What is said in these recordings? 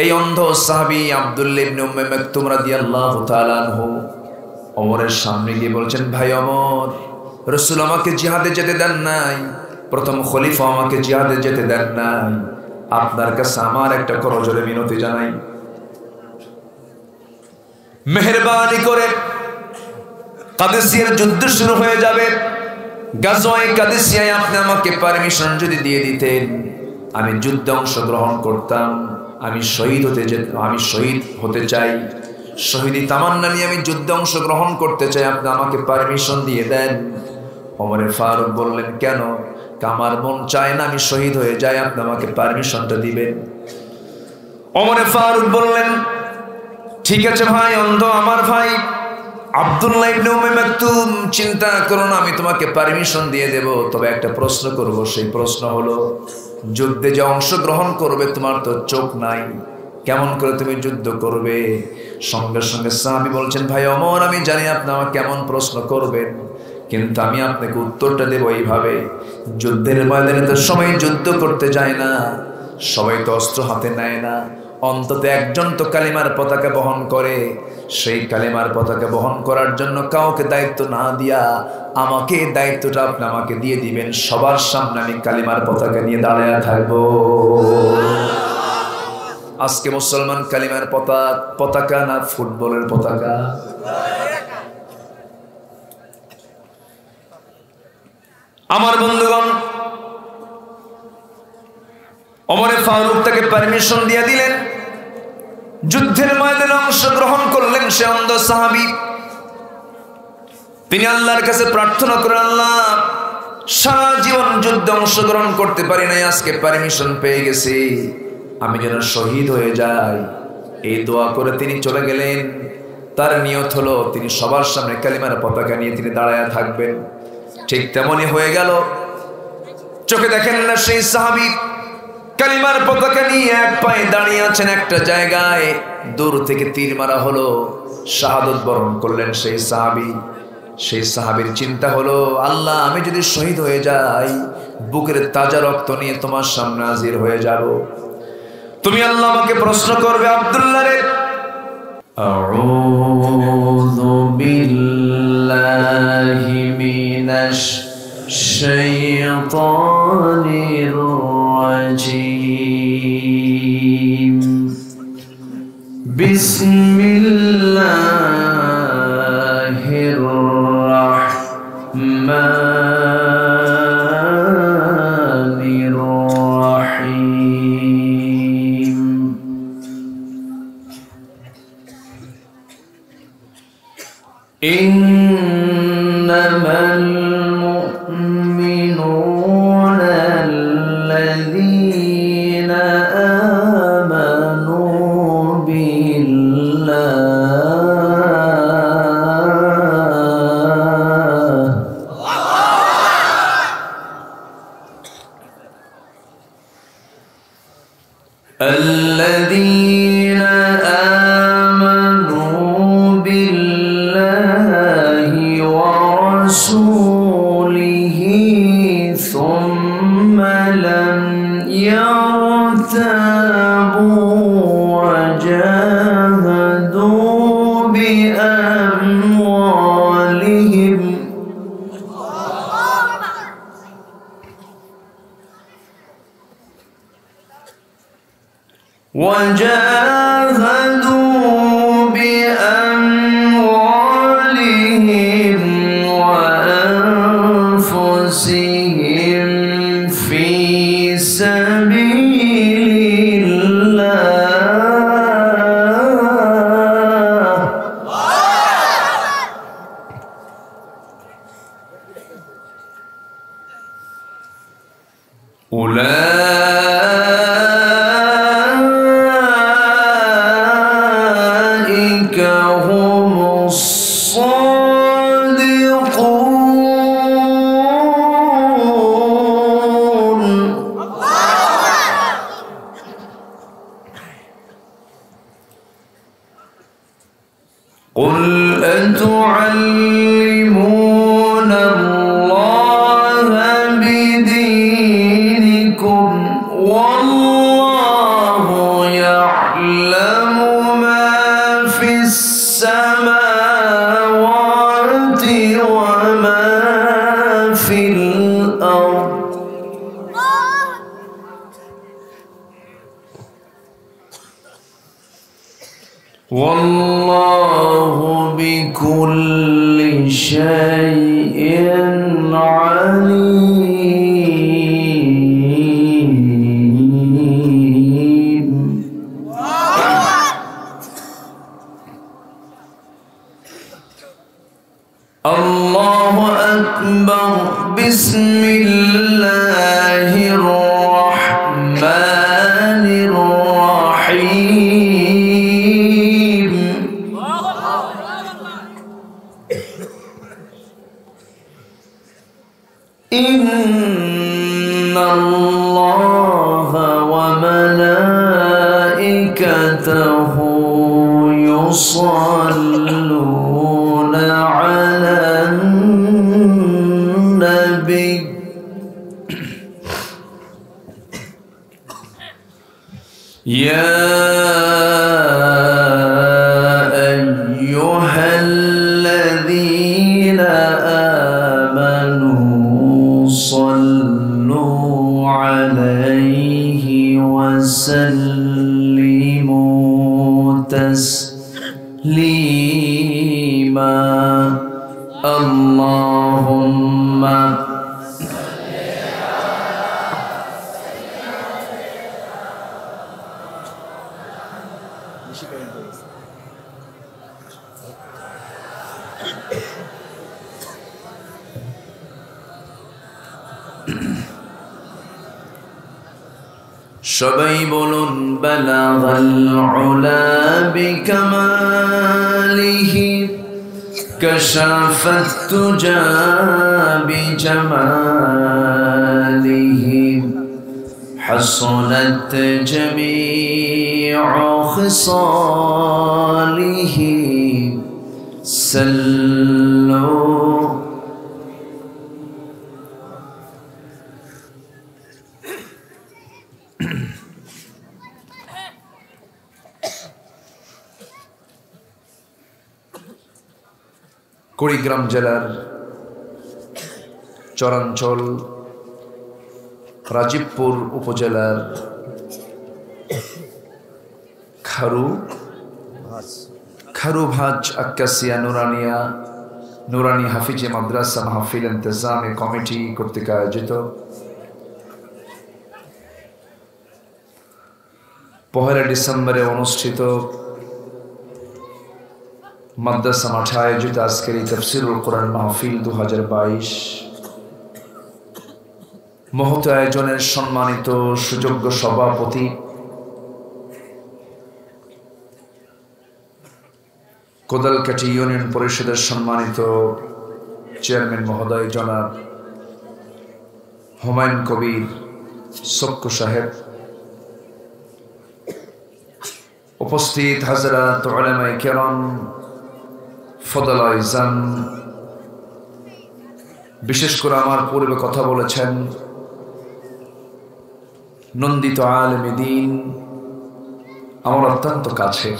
এই অন্ধ সাহাবী আব্দুল্লাহ ইবনে উম্মে মাকতুম রাদিয়াল্লাহু তাআলা আনহু ওমরের সামনে গিয়ে বলছেন, ভাই ওমর, রাসূল আমাকে জিহাদে যেতে দেন নাই, প্রথম খলিফা আমাকে জিহাদে যেতে দেন নাই, আপনার কাছে আমার একটা করজোড়ে মিনতি জানাই, মেহেরবানি করে কাদেসিয়ার যুদ্ধ শুরু হয়ে যাবে, গাজওয়ায়ে কাদেসিয়ায় আপনি আমাকে পারমিশন যদি দিয়ে দিতেন আমি যুদ্ধে অংশগ্রহণ করতাম, আমি শহীদ হতে চাই, শহীদি তামান্না নিয়ে আমি যুদ্ধে অংশগ্রহণ করতে চাই, আপনি আমাকে পারমিশন দিয়ে দেন। ওমর ফারুক বললেন, কেন? আমার মন চায় না আমি শহীদ হয়ে যাই, আপনি আমাকে পারমিশনটা দিবেন। ওমর ফারুক বললেন, ঠিক আছে ভাই অন্ধ, আমার ভাই আব্দুল্লাহ ইবনে উম্মে মাকতুম, চিন্তা করো না, আমি তোমাকে পারমিশন দিয়ে দেব, তবে একটা প্রশ্ন করব, সেই প্রশ্ন হলো যুদ্ধে যে অংশগ্রহণ করবে তোমার তো চোখ নাই, কেমন করে তুমি যুদ্ধ করবে? সঙ্গে সঙ্গে সাহাবী বলছেন, ভাই ওমর, আমি জানি আপনি আমাকে কেমন প্রশ্ন করবেন, কিন্তু আমি আপনাকে উত্তরটা দেব এইভাবে, যুদ্ধের ময়দানে তো সবাই যুদ্ধ করতে যায় না, সবাই তো অস্ত্র হাতে নেয় না, অন্তত একজন তো কালিমার পতাকা বহন করে, সেই কালিমার পতাকা বহন করার জন্য কাউকে দায়িত্ব না দিয়া আমাকে দায়িত্বটা আপনি আমাকে দিয়ে দিবেন, সবার সামনে আমি কালিমার পতাকা নিয়ে দাঁড়ায় থাকবো। আজকে মুসলমান কালিমার পতাকা না ফুটবলের পতাকা? আমার বন্ধুগণ, ওমর ফারুক তাকে পারমিশন দিয়ে দিলেন, যুদ্ধের ময়দানে অংশগ্রহণ করলেন সে অন্ধ সাহাবী। তিনি আল্লাহর কাছে প্রার্থনা করেন, আল্লাহ, সারা জীবন যুদ্ধে অংশগ্রহণ করতে পারি নাই, আজকে পারমিশন পেয়ে গেছি, আমি যেন শহীদ হয়ে যাই। এই দোয়া করে তিনি চলে গেলেন। তার নিয়ত হলো তিনি সবার সামনে কালিমার পতাকা নিয়ে তিনি দাঁড়ায় থাকবেন। ঠিক তেমনই হয়ে গেল। চোখে দেখেন না সেই সাহাবী কালিমার পতাকা নিয়ে এক পায়ে দাঁড়িয়ে আছেন একটা জায়গায়, দূর থেকে তীর মারা হলো, শাহাদত বরণ করলেন সেই সাহাবী। সেই সাহাবীর চিন্তা হলো, আল্লাহ, আমি যদি শহীদ হয়ে যাই বুকের তাজা রক্ত নিয়ে তোমার সামনে হাজির হয়ে যাব, তুমি আল্লাহ আমাকে প্রশ্ন করবে, আব্দুল্লাহ রে, আউযু বিল্লাহি মিনাশ শাইতানির রাজীম, বিসমিল্লাহির রাহমানির রাহিম। ইন্নামাল মুমিনুনা আল্লাযীনা আমানু الذين آمنوا بالله ورسوله ثم لم يرتابوا وجاهدوا بأموالهم وأنفسهم في سبيل الله أولئك هم الصادقون. قل أتعلمون الله بدينكم والله يعلم ইয়া'লামু মা ফিস সামাওয়াতি ওয়া মা ফিল আরদ ওয়াল্লাহু বিকুল্লি শাইইন আলীম। আল্লাহু আকবার। বিসমিল্লাহির রাহমানির রাহিম। ইন্নাল্লাহা ওয়া মালাইকাতাহু ইউসাল্লুনা আলান নবী ইয়া আইয়ুহাল্লাযীনা আমানু সাল্লু আলাইহি ওয়া সাল্লিমু তাসলিমা। আল্লাহুম্মা সবাই বলুন বালাগাল উলা বিকামালিহি কাশাফাত তুজা বিজামালিহি হাসানাত জামিউ খিসালিহি সাল্লু। কুড়িগ্রাম জেলার চরাঞ্চল রাজীবপুর উপজেলার খারুভাজ আক্কাসিয়া নুরানি হাফিজে মাদ্রাসা মাহফিল ইন্তেজামে কমিটি কর্তৃক আয়োজিত 1 ডিসেম্বরে অনুষ্ঠিত মাদ্রাসা মাঠে আয়োজিত আজকের এই তাফসীরুল কোরআন মাহফিল 2022 মহৎ আয়োজনের সম্মানিত সুযোগ্য সভাপতি কোদালকাঠি ইউনিয়ন পরিষদের সম্মানিত চেয়ারম্যান মহোদয় জনাব হুমায়ুন কবির সক্কু সাহেব, উপস্থিত হাজরাত উলামায়ে কেরাম, ফদলায়ে ইজাম, বিশেষ করে আমার পূর্বে কথা বলেছেন নন্দিত আলেমে দ্বীন, আমার অত্যন্ত কাছের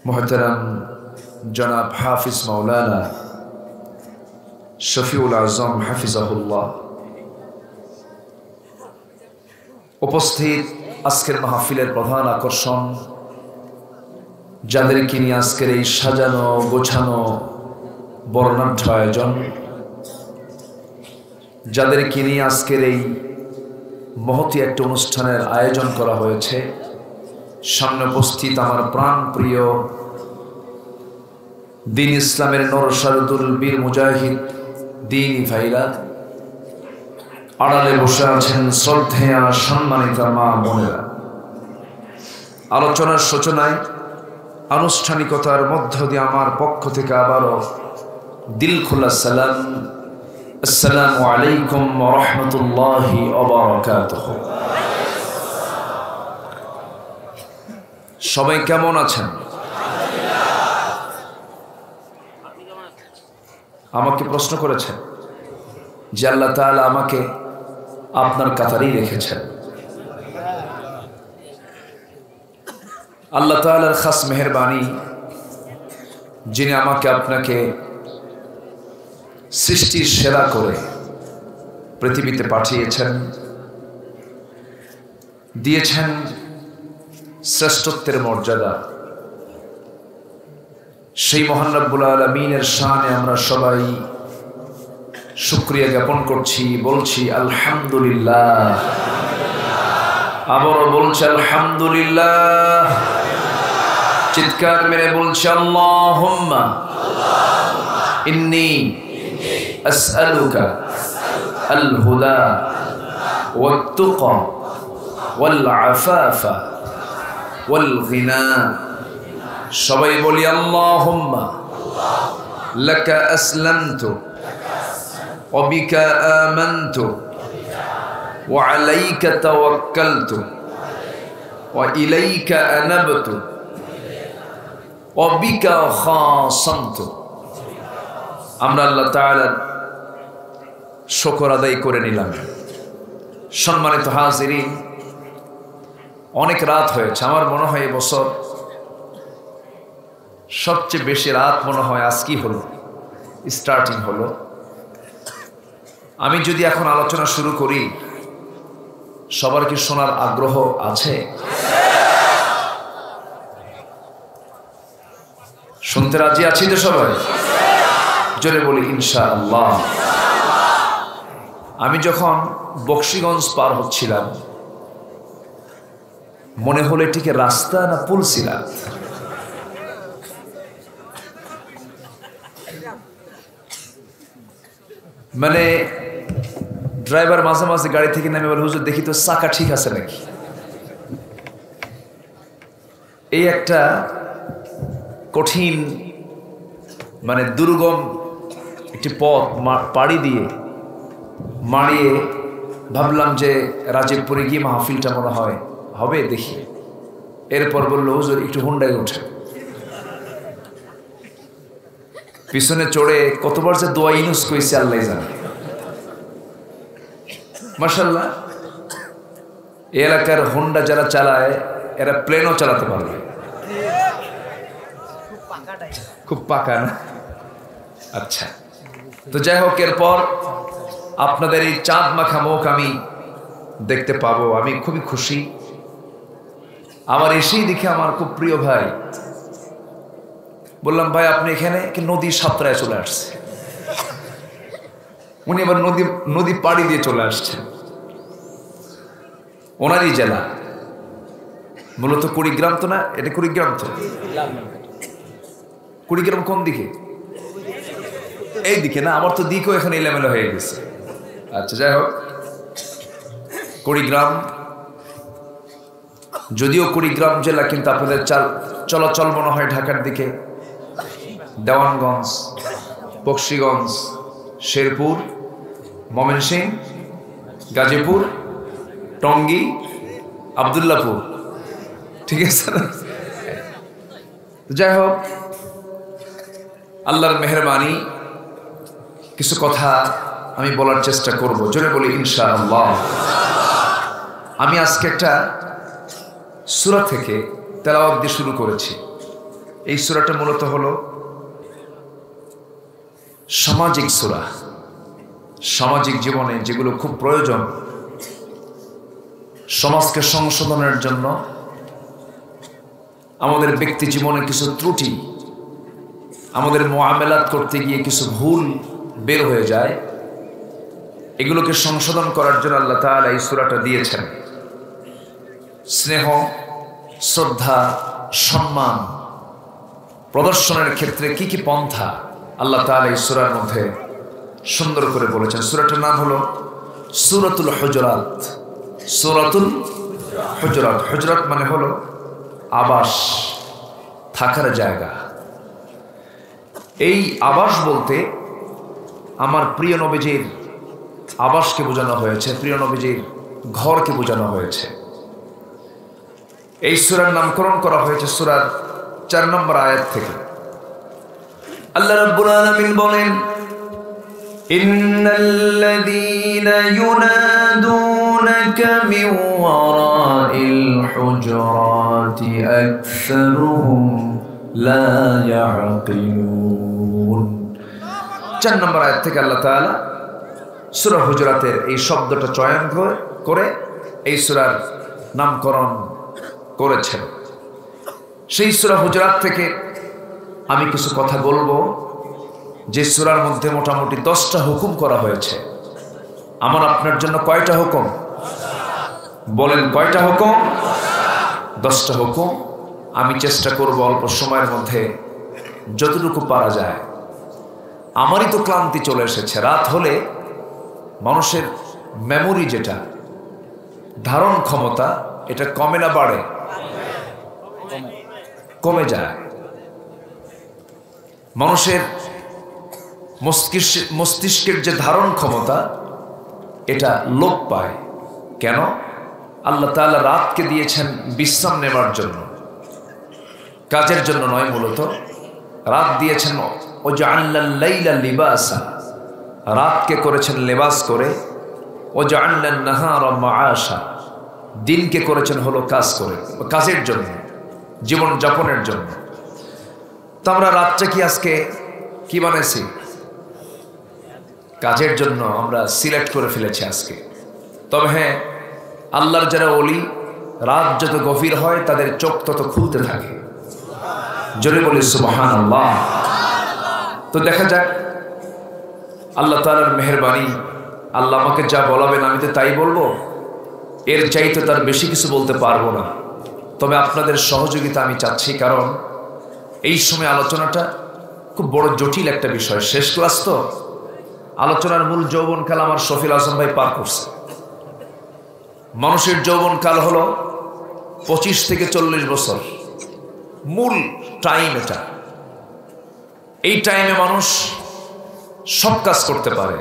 মুহতারাম জনাব হাফিজ মাওলানা শফিউল আজম হাফিজাহুল্লাহ, উপস্থিত আজকের মাহফিলের প্রধান আকর্ষণ, যাদেরকে নিয়ে আজকের এই সাজানো গোছানো বর্ণাঢ্য আয়োজন, যাদেরকে নিয়ে আজকের এই মহতী একটা অনুষ্ঠানের আয়োজন করা হয়েছে, সামনে উপস্থিত আমার প্রাণ প্রিয় দ্বীন ইসলামের নরসারদুল বীর মুজাহিদ দ্বীনি ভাইরা, আড়ালে বসে আছেন শ্রদ্ধেয়া সম্মানিত মা বোনেরা। আলোচনার সূচনায় আনুষ্ঠানিকতার মধ্য দিয়ে আমার পক্ষ থেকে আবারও দিল খোলা সালাম, আসসালামু আলাইকুম ওয়া রাহমাতুল্লাহি ওয়া বারাকাতুহু। সবাই কেমন আছেন? আমাকে প্রশ্ন করেছেন যে আল্লাহ তাআলা আমাকে আপনার কাতারেই রেখেছেন। আল্লাহ তাআলার খাস মেহেরবানি, যিনি আমাকে আপনাকে সৃষ্টির সেরা করে পৃথিবীতে পাঠিয়েছেন, দিয়েছেন শ্রেষ্ঠত্বের মর্যাদা, সেই মহান রব্বুল আলামিনের শানে আমরা সবাই শুকরিয়া জ্ঞাপন করছি, বলছি আলহামদুলিল্লাহ। আবারও বলছি আলহামদুলিল্লাহ। চিৎকার মেরে বলছি আল্লাহুম্মা ইন্নী আসআলুকা আল হুদা ওয়াত তুকা ওয়াল আফাফা ওয়াল গিনা। সবাই বলি আল্লাহুম্মা লাকা আসলামতু ওয়া বিকা আমানতু ওয়া আলাইকা তাওয়াক্কালতু ওয়া ইলাইকা আনাবতু ওয়া বিকা খাসামতু। আমরা আল্লাহ তাআলার শুকর আদায় করে নিলাম। সম্মানিত হাজিরিন, অনেক রাত হয়েছে। আমার মনে হয় এবছর সবচেয়ে বেশি রাত মনে হয় আজকেই হলো, স্টার্টিং হলো। আমি যদি এখন আলোচনা শুরু করি, সবার কি শোনার আগ্রহ আছে? শুনতে রাজি আছি তো সবাই? জোরে বলি ইনশাআল্লাহ। আমি যখন বকশীগঞ্জ পার হচ্ছিলাম, মনে হলো এটিকে রাস্তা না পুলসিরাত। মানে ড্রাইভার মাঝে মাঝে গাড়ি থেকে নেমে বলে, হুজুর দেখি তো চাকা ঠিক আছে নাকি। এই একটা কঠিন মানে দুর্গম একটি পথ পাড়ি দিয়ে মারিয়ে ভাবলাম যে রাজীবপুরে গিয়ে মাহফিলটা মনে হয় হবে, দেখি। এরপর বললো, হুজুর একটু হুন্ডায় ওঠে। পিছনে চড়ে কতবার যে দোয়া ইউজ করেছে আল্লাহ জানে। মাশাআল্লাহ, এই এলাকার হুন্ডা যারা চালায় এরা প্লেনও চালাতে পারবে, খুব পাকা না? আচ্ছা, তো যাই হোক, এরপর আপনাদের এই চাঁদ মাখা মুখ আমি দেখতে পাবো, আমি খুবই খুশি। আমার এসেই দেখে আমার খুব প্রিয় ভাই, বললাম ভাই আপনি এখানে কি? নদী সাতরায় চলে আসছে। উনি আবার নদী পাড়ি দিয়ে চলে আসছেন। ওনারই জেলা, মূলত কুড়িগ্রাম তো না? এটা কুড়িগ্রাম তো? কুড়িগ্রাম কোন দিকে? এই দিকে না? আমার তো দিকও এখানে এলোমেলো হয়ে গেছে। আচ্ছা, যাই হোক, কুড়িগ্রাম, যদিও কুড়িগ্রাম জেলা, কিন্তু আপনাদের চলাচল মনে হয় ঢাকার দিকে। দেওয়ানগঞ্জ, বকশীগঞ্জ, শেরপুর, ময়মনসিংহ, গাজীপুর, টঙ্গী, আব্দুল্লাহপুর, ঠিক আছে না? যাই হোক, আল্লাহর মেহেরবানি, কিছু কথা আমি বলার চেষ্টা করব। জোরে বলি ইনশাআল্লাহ। আমি আজকে একটা সূরা থেকে তেলাওয়াত দিয়ে শুরু করেছি। এই সূরাটা মূলত হলো সামাজিক সূরা। সামাজিক জীবনে যেগুলো খুব প্রয়োজন, সমাজকে সংশোধনের জন্য, আমাদের ব্যক্তি জীবনে কিছু ত্রুটি, আমাদের মুআমালাত করতে গিয়ে কিছু ভুল বের হয়ে যায়, এগুলোকে সংশোধন করার জন্য আল্লাহ তাআলা এই সূরাটা দিয়েছেন। স্নেহ, শ্রদ্ধা, সম্মান প্রদর্শনের ক্ষেত্রে কি কি পন্থা আল্লাহ তাআলা এই সূরার মধ্যে সুন্দর করে বলেছেন। সূরাটার নাম হলো সূরাতুল হুজুরাত। সূরাতুল হুজুরাত, হুজুরাত মানে হলো আবাস, থাকার জায়গা। এই আবাস বলতে আমার প্রিয় নবীজির আবাসকে বোঝানো হয়েছে, প্রিয় নবীজির ঘরকে বোঝানো হয়েছে। এই সূরার নামকরণ করা হয়েছে সূরার 4 নম্বর আয়াত থেকে। আল্লাহ রাব্বুল আলামিন বলেন, ইন্নাল্লাযীনা ইউনাদুন يخادعونك من وراء الحجرات أكثرهم لا يعقلون 4 নম্বর আয়াত থেকে আল্লাহ তাআলা সূরা হুজুরাতের এই শব্দটা চয়ন করে এই সূরার নামকরণ করেছেন। সেই সূরা হুজুরাত থেকে আমি কিছু কথা বলবো যে সূরার মধ্যে মোটামুটি 10টা হুকুম করা হয়েছে। আমার আপনার জন্য কয়টা হুকুম? বলেন কয়টা হুকুম? 10টা হুকুম। আমি চেষ্টা করব অল্প সময়ের মধ্যে যতটুকু পারা যায়। আমারই তো ক্লান্তি চলে এসেছে। রাত হলে মানুষের মেমোরি, যেটা ধারণ ক্ষমতা, এটা কমে না বাড়ে? কমে যায়। মানুষের মস্তিষ্কের যে ধারণ ক্ষমতা, এটা লোপ পায়। কেন? আল্লাহ তাআলা রাতকে দিয়েছেন বিশ্রাম নেবার জন্য, কাজের জন্য নয়। মূলত রাত দিয়েছেন ওয়াজআলনাল লাইলা লিবাসা, রাতকে করেছেন লেবাস করে। ওয়াজআলনান নাহারা মাআশা, দিনকে করেছেন হলো কাজ করে, কাজের জন্য, জীবন যাপনের জন্য। তো আমরা রাতটা কি আজকে কি বানাইছি? কাজের জন্য আমরা সিলেক্ট করে ফেলেছি আজকে। তবে হ্যাঁ, আল্লাহর যারা ওলি, রাত যত গভীর হয় তাদের চোখ তত খুলতে থাকে। জোরে বলি সুবহানাল্লাহ। তো দেখা যাক আল্লাহ তাআলার মেহেরবানি। আল্লাহ আমাকে যা বলাবেন আমি তো তাই বলবো, এর চাইতে তার বেশি কিছু বলতে পারবো না। তবে আপনাদের সহযোগিতা আমি চাচ্ছি, কারণ এই সময় আলোচনাটা খুব বড় জটিল একটা বিষয়। শেষ ক্লাস তো, আলোচনার মূল যৌবনকাল আমার শফিল আজম ভাই পার করছে। মানুষের যৌবনকাল হলো 25 থেকে 40 বছর, মূল টাইম এটা। এই টাইমে মানুষ সব কাজ করতে পারে,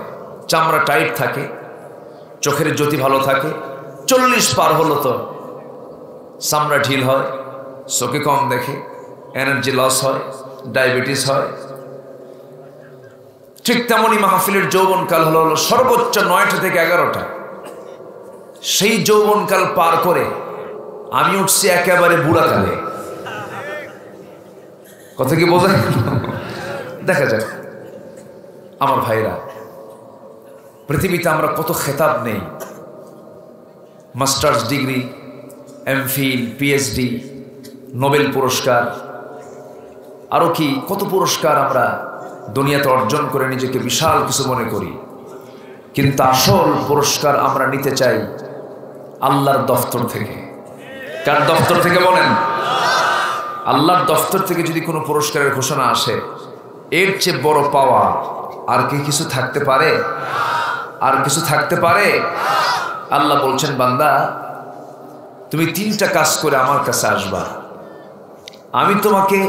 চামড়া টাইট থাকে, চোখের জ্যোতি ভালো থাকে। 40 পার হলো তো চামড়া ঢিল হয়, চোখে কম দেখে, এনার্জি লস হয়, ডায়াবেটিস হয়। ঠিক তেমনই মাহফিলের যৌবনকাল হলো সর্বোচ্চ 9টা থেকে 11টা। সেই যৌবনকাল পার করে আমি উঠছি একেবারে বুড়া কালে। কথা কি বোঝা? দেখা যাক আমার ভাইরা, পৃথিবীতে আমরা কত খেতাব নেই, masters degree, MPhil, PhD, Nobel পুরস্কার, আরো কি কত পুরস্কার আমরা দুনিয়াতে অর্জন করে নিজেকে বিশাল কিছু মনে করি। কিন্তু আসল পুরস্কার আমরা নিতে চাই আল্লাহর দফতর থেকে। কার দফতর থেকে বলেন? আল্লাহর দফতর থেকে যদি কোনো পুরস্কারের ঘোষণা আসে, এর চেয়ে বড় পাওয়া আর কি কিছু থাকতে পারে? আর কিছু থাকতে পারে? আল্লাহ বলছেন, বান্দা তুমি 3টা কাজ করে আমার কাছে আসবা, আমি তোমাকে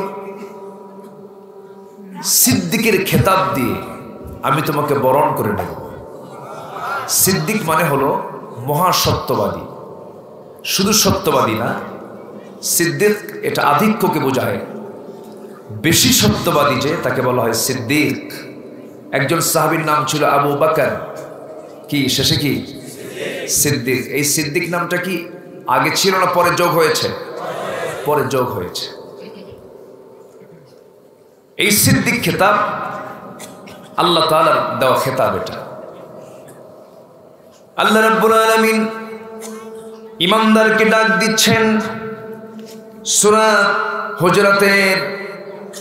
সিদ্দিকের খেতাব দিয়ে আমি তোমাকে বরণ করে নেব। সিদ্দিক মানে হলো মহাসত্যবাদী। শুধু সত্যবাদী না, সিদ্দিক এটা আধিক্যকে বোঝায়। বেশি সত্যবাদী যে, তাকে বলা হয় সিদ্দিক। একজন সাহাবীর নাম ছিল আবু বকর, কি শেষে কি সিদ্দিক। এই সিদ্দিক নামটা কি আগে ছিল না পরে যোগ হয়েছে? পরে যোগ হয়েছে। এই সিদ্দিক খেতাব আল্লাহ তাআলার দেওয়া খেতাব। এটা আল্লাহ রাব্বুল আলামিন ইমানদারকে ডাক দিচ্ছেন। সূরা হুজুরাতের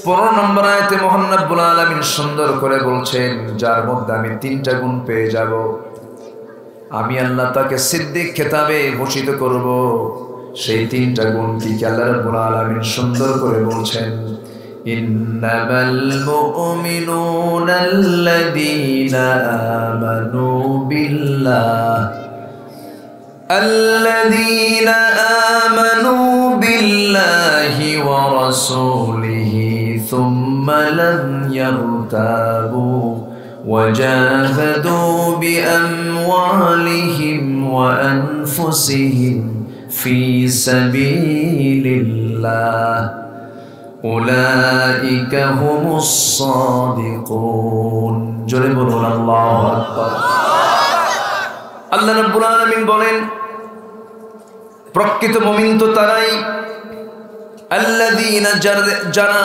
15 নম্বর আয়াতে মহান রব্বুল আলামিন সুন্দর করে বলছেন, যার মধ্যে আমি 3টা গুণ পেয়ে যাব, আমি আল্লাহ তাকে সিদ্দিক খেতাবে ভূষিত করব। সেই 3টা গুণ কি আল্লাহ রাব্বুল আলামিন সুন্দর করে বলছেন, ইন্নামাল মুমিনুনা আল্লাযীনা আমানু বিল্লাহ ওয়া রাসূলিহি থুম্মা লাম ইয়ারতাবু ওয়া জাহাদু বিআমওয়ালিহিম ওয়া আনফুসিহিম ফি সাবিলিল্লাহ উলাইকা হুমুস সাদিকুন। জোরে বলুন আল্লাহু আকবার। আল্লাহ রাব্বুল আলামিন বলেন প্রকৃত মুমিন তো তারাই আল্লাযীনা যারা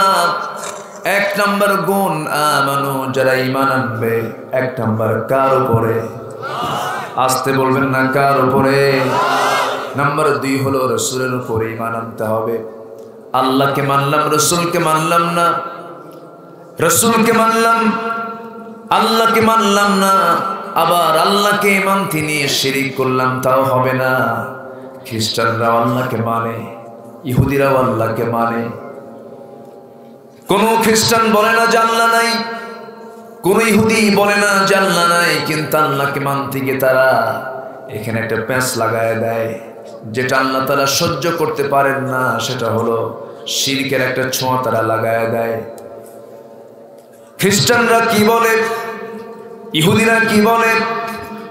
এক নম্বর গুণ আমানু যারা ঈমান আনবে। এক নম্বর কার উপরে? আসতে বলবেন না, কার উপরে? নাম্বার 2 হলো রাসূলের উপরে ঈমান আনতে হবে। আল্লাহকে মানলাম, রাসূলকে মানলাম না, রাসূলকে মানলাম আল্লাহকে মানলাম না, আবার আল্লাহকে মানতে নিয়ে শিরিক করলাম, তাও হবে না। খ্রিস্টানরাও আল্লাহকে মানে, ইহুদিরাও আল্লাহকে মানে। কোন খ্রিস্টান বলে না যে আল্লাহ নাই, কোন ইহুদি বলে না যে আল্লাহ নাই, কিন্তু আল্লাহকে মানতে গিয়ে তারা এখানে একটা প্যাঁচ লাগায় দেয়। যেটা আল্লাহ তারা সহ্য করতে পারেন না, সেটা হলো শিরকের একটা ছোঁয়া তারা লাগায় দেয়। খ্রিস্টানরা কি বলে, ইহুদিরা কি বলে?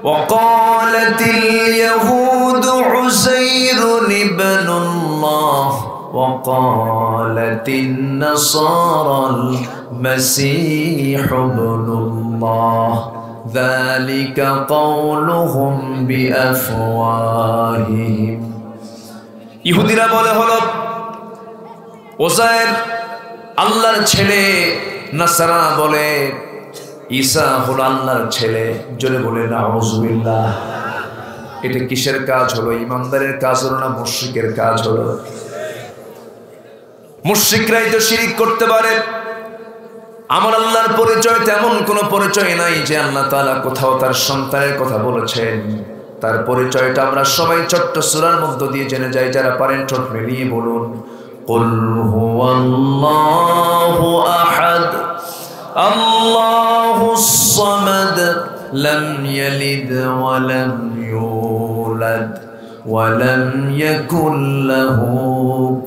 ওয়াকালাতিল ইয়াহুদু উযাইরুন ইবনুল্লাহ ওয়াকালাতিন নাসারাল মাসীহু ইবনুল্লাহ যালিকা কাওলুহুম বিআফওয়াহিহিম। ইহুদিরা বলে হলো উযাইর আল্লাহর ছেলে, নাসারা বলে ঈসা হলো আল্লাহর ছেলে। জোরে বলে নাউযুবিল্লাহ। এটা কিসের কাজ হলো? ইমানদারের কাজ হলো না মুশরিকের কাজ হলো? মুশরিকরাই তো শিরিক করতে পারে। আমার আল্লাহর পরিচয় তেমন কোনো পরিচয় নাই যে আল্লাহ তাআলা কোথাও তার সন্তানের কথা বলেছেন। তার পরিচয়টা আমরা সবাই ছোট্ট সূরার মধ্য দিয়ে জেনে যাই। যারা পারেন ঠোঁট মিলিয়ে বলুন, কুল হুয়াল্লাহু আহাদ আল্লাহুস সামাদ লাম ইয়ালিদ ওয়া লাম ইউলাদ ওয়া লাম ইয়াকুল লাহু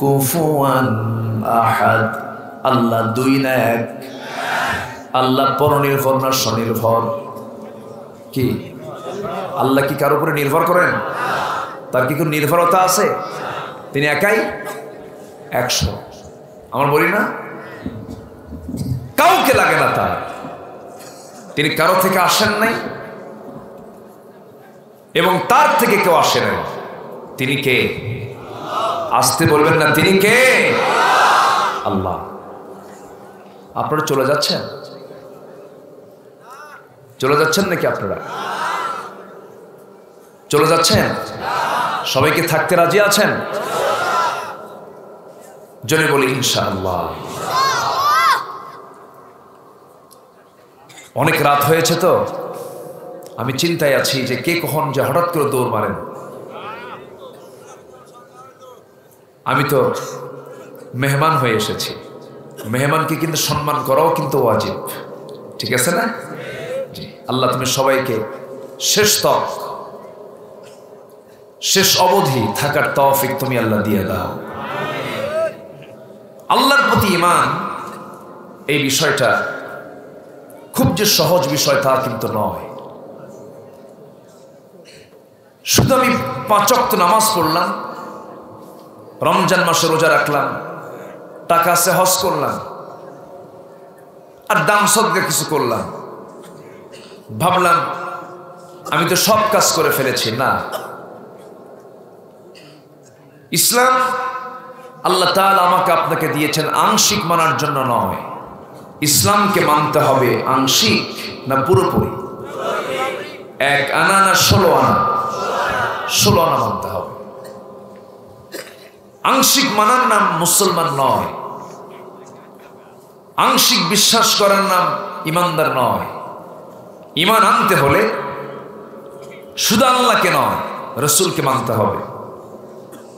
কুফুয়ান আহাদ। আল্লাহ দুই না এক। আল্লাহ পরনির্ভর না স্বনির্ভর? কি আল্লাহ কি কারোর উপরে নির্ভর করেন? তার কি কোনো নির্ভরতা আছে? তিনি একাই 100। আমার বলি না, কাউকে লাগে না তার। তিনি কারো থেকে আসেন নাই এবং তার থেকে কেউ আসে নাই। তিনি কে? আসতে বলবেন না, তিনি কে? আল্লাহ। আপনারা চলে যাচ্ছেন? চলে যাচ্ছেন নাকি আপনারা? চলে যাচ্ছেন? সবাইকে থাকতে রাজি আছেন? জোরে বলি ইনশাআল্লাহ। অনেক রাত হয়েছে তো আমি চিন্তায় আছি যে কে কখন যে হঠাৎ করে দৌড় মারেন। আমি তো মেহমান হয়ে এসেছি। মেহমানকে কিন্তু সম্মান করাও কিন্তু ওয়াজিব, ঠিক আছে না? জি। আল্লাহ তুমি সবাইকে শেষ তক, শেষ অবধি থাকার তৌফিক তুমি আল্লাহ দিয়ে দাও। আল্লাহর প্রতি ঈমান এই বিষয়টা খুব যে সহজ বিষয় তা কিন্তু নয়। শুধু আমি 5 ওয়াক্ত নামাজ পড়লাম, রমজান মাসে রোজা রাখলাম, টাকা আছে হজ করলাম, আর দান সদকা কিছু করলাম, ভাবলাম আমি তো সব কাজ করে ফেলেছি। না, ইসলাম আল্লাহ তাআলা আমাকে আপনাকে দিয়েছেন আংশিক মানার জন্য নয়। ইসলামকে মানতে হবে আংশিক না পুরোপুরি? 1 আনা না 16 আনা? 16 আনা মানতে হবে। আংশিক মানার নাম মুসলমান নয়। আংশিক বিশ্বাস করার নাম ইমানদার নয়। ঈমান আনতে হলে শুধু আল্লাহকে নয়, রাসূলকে মানতে হবে,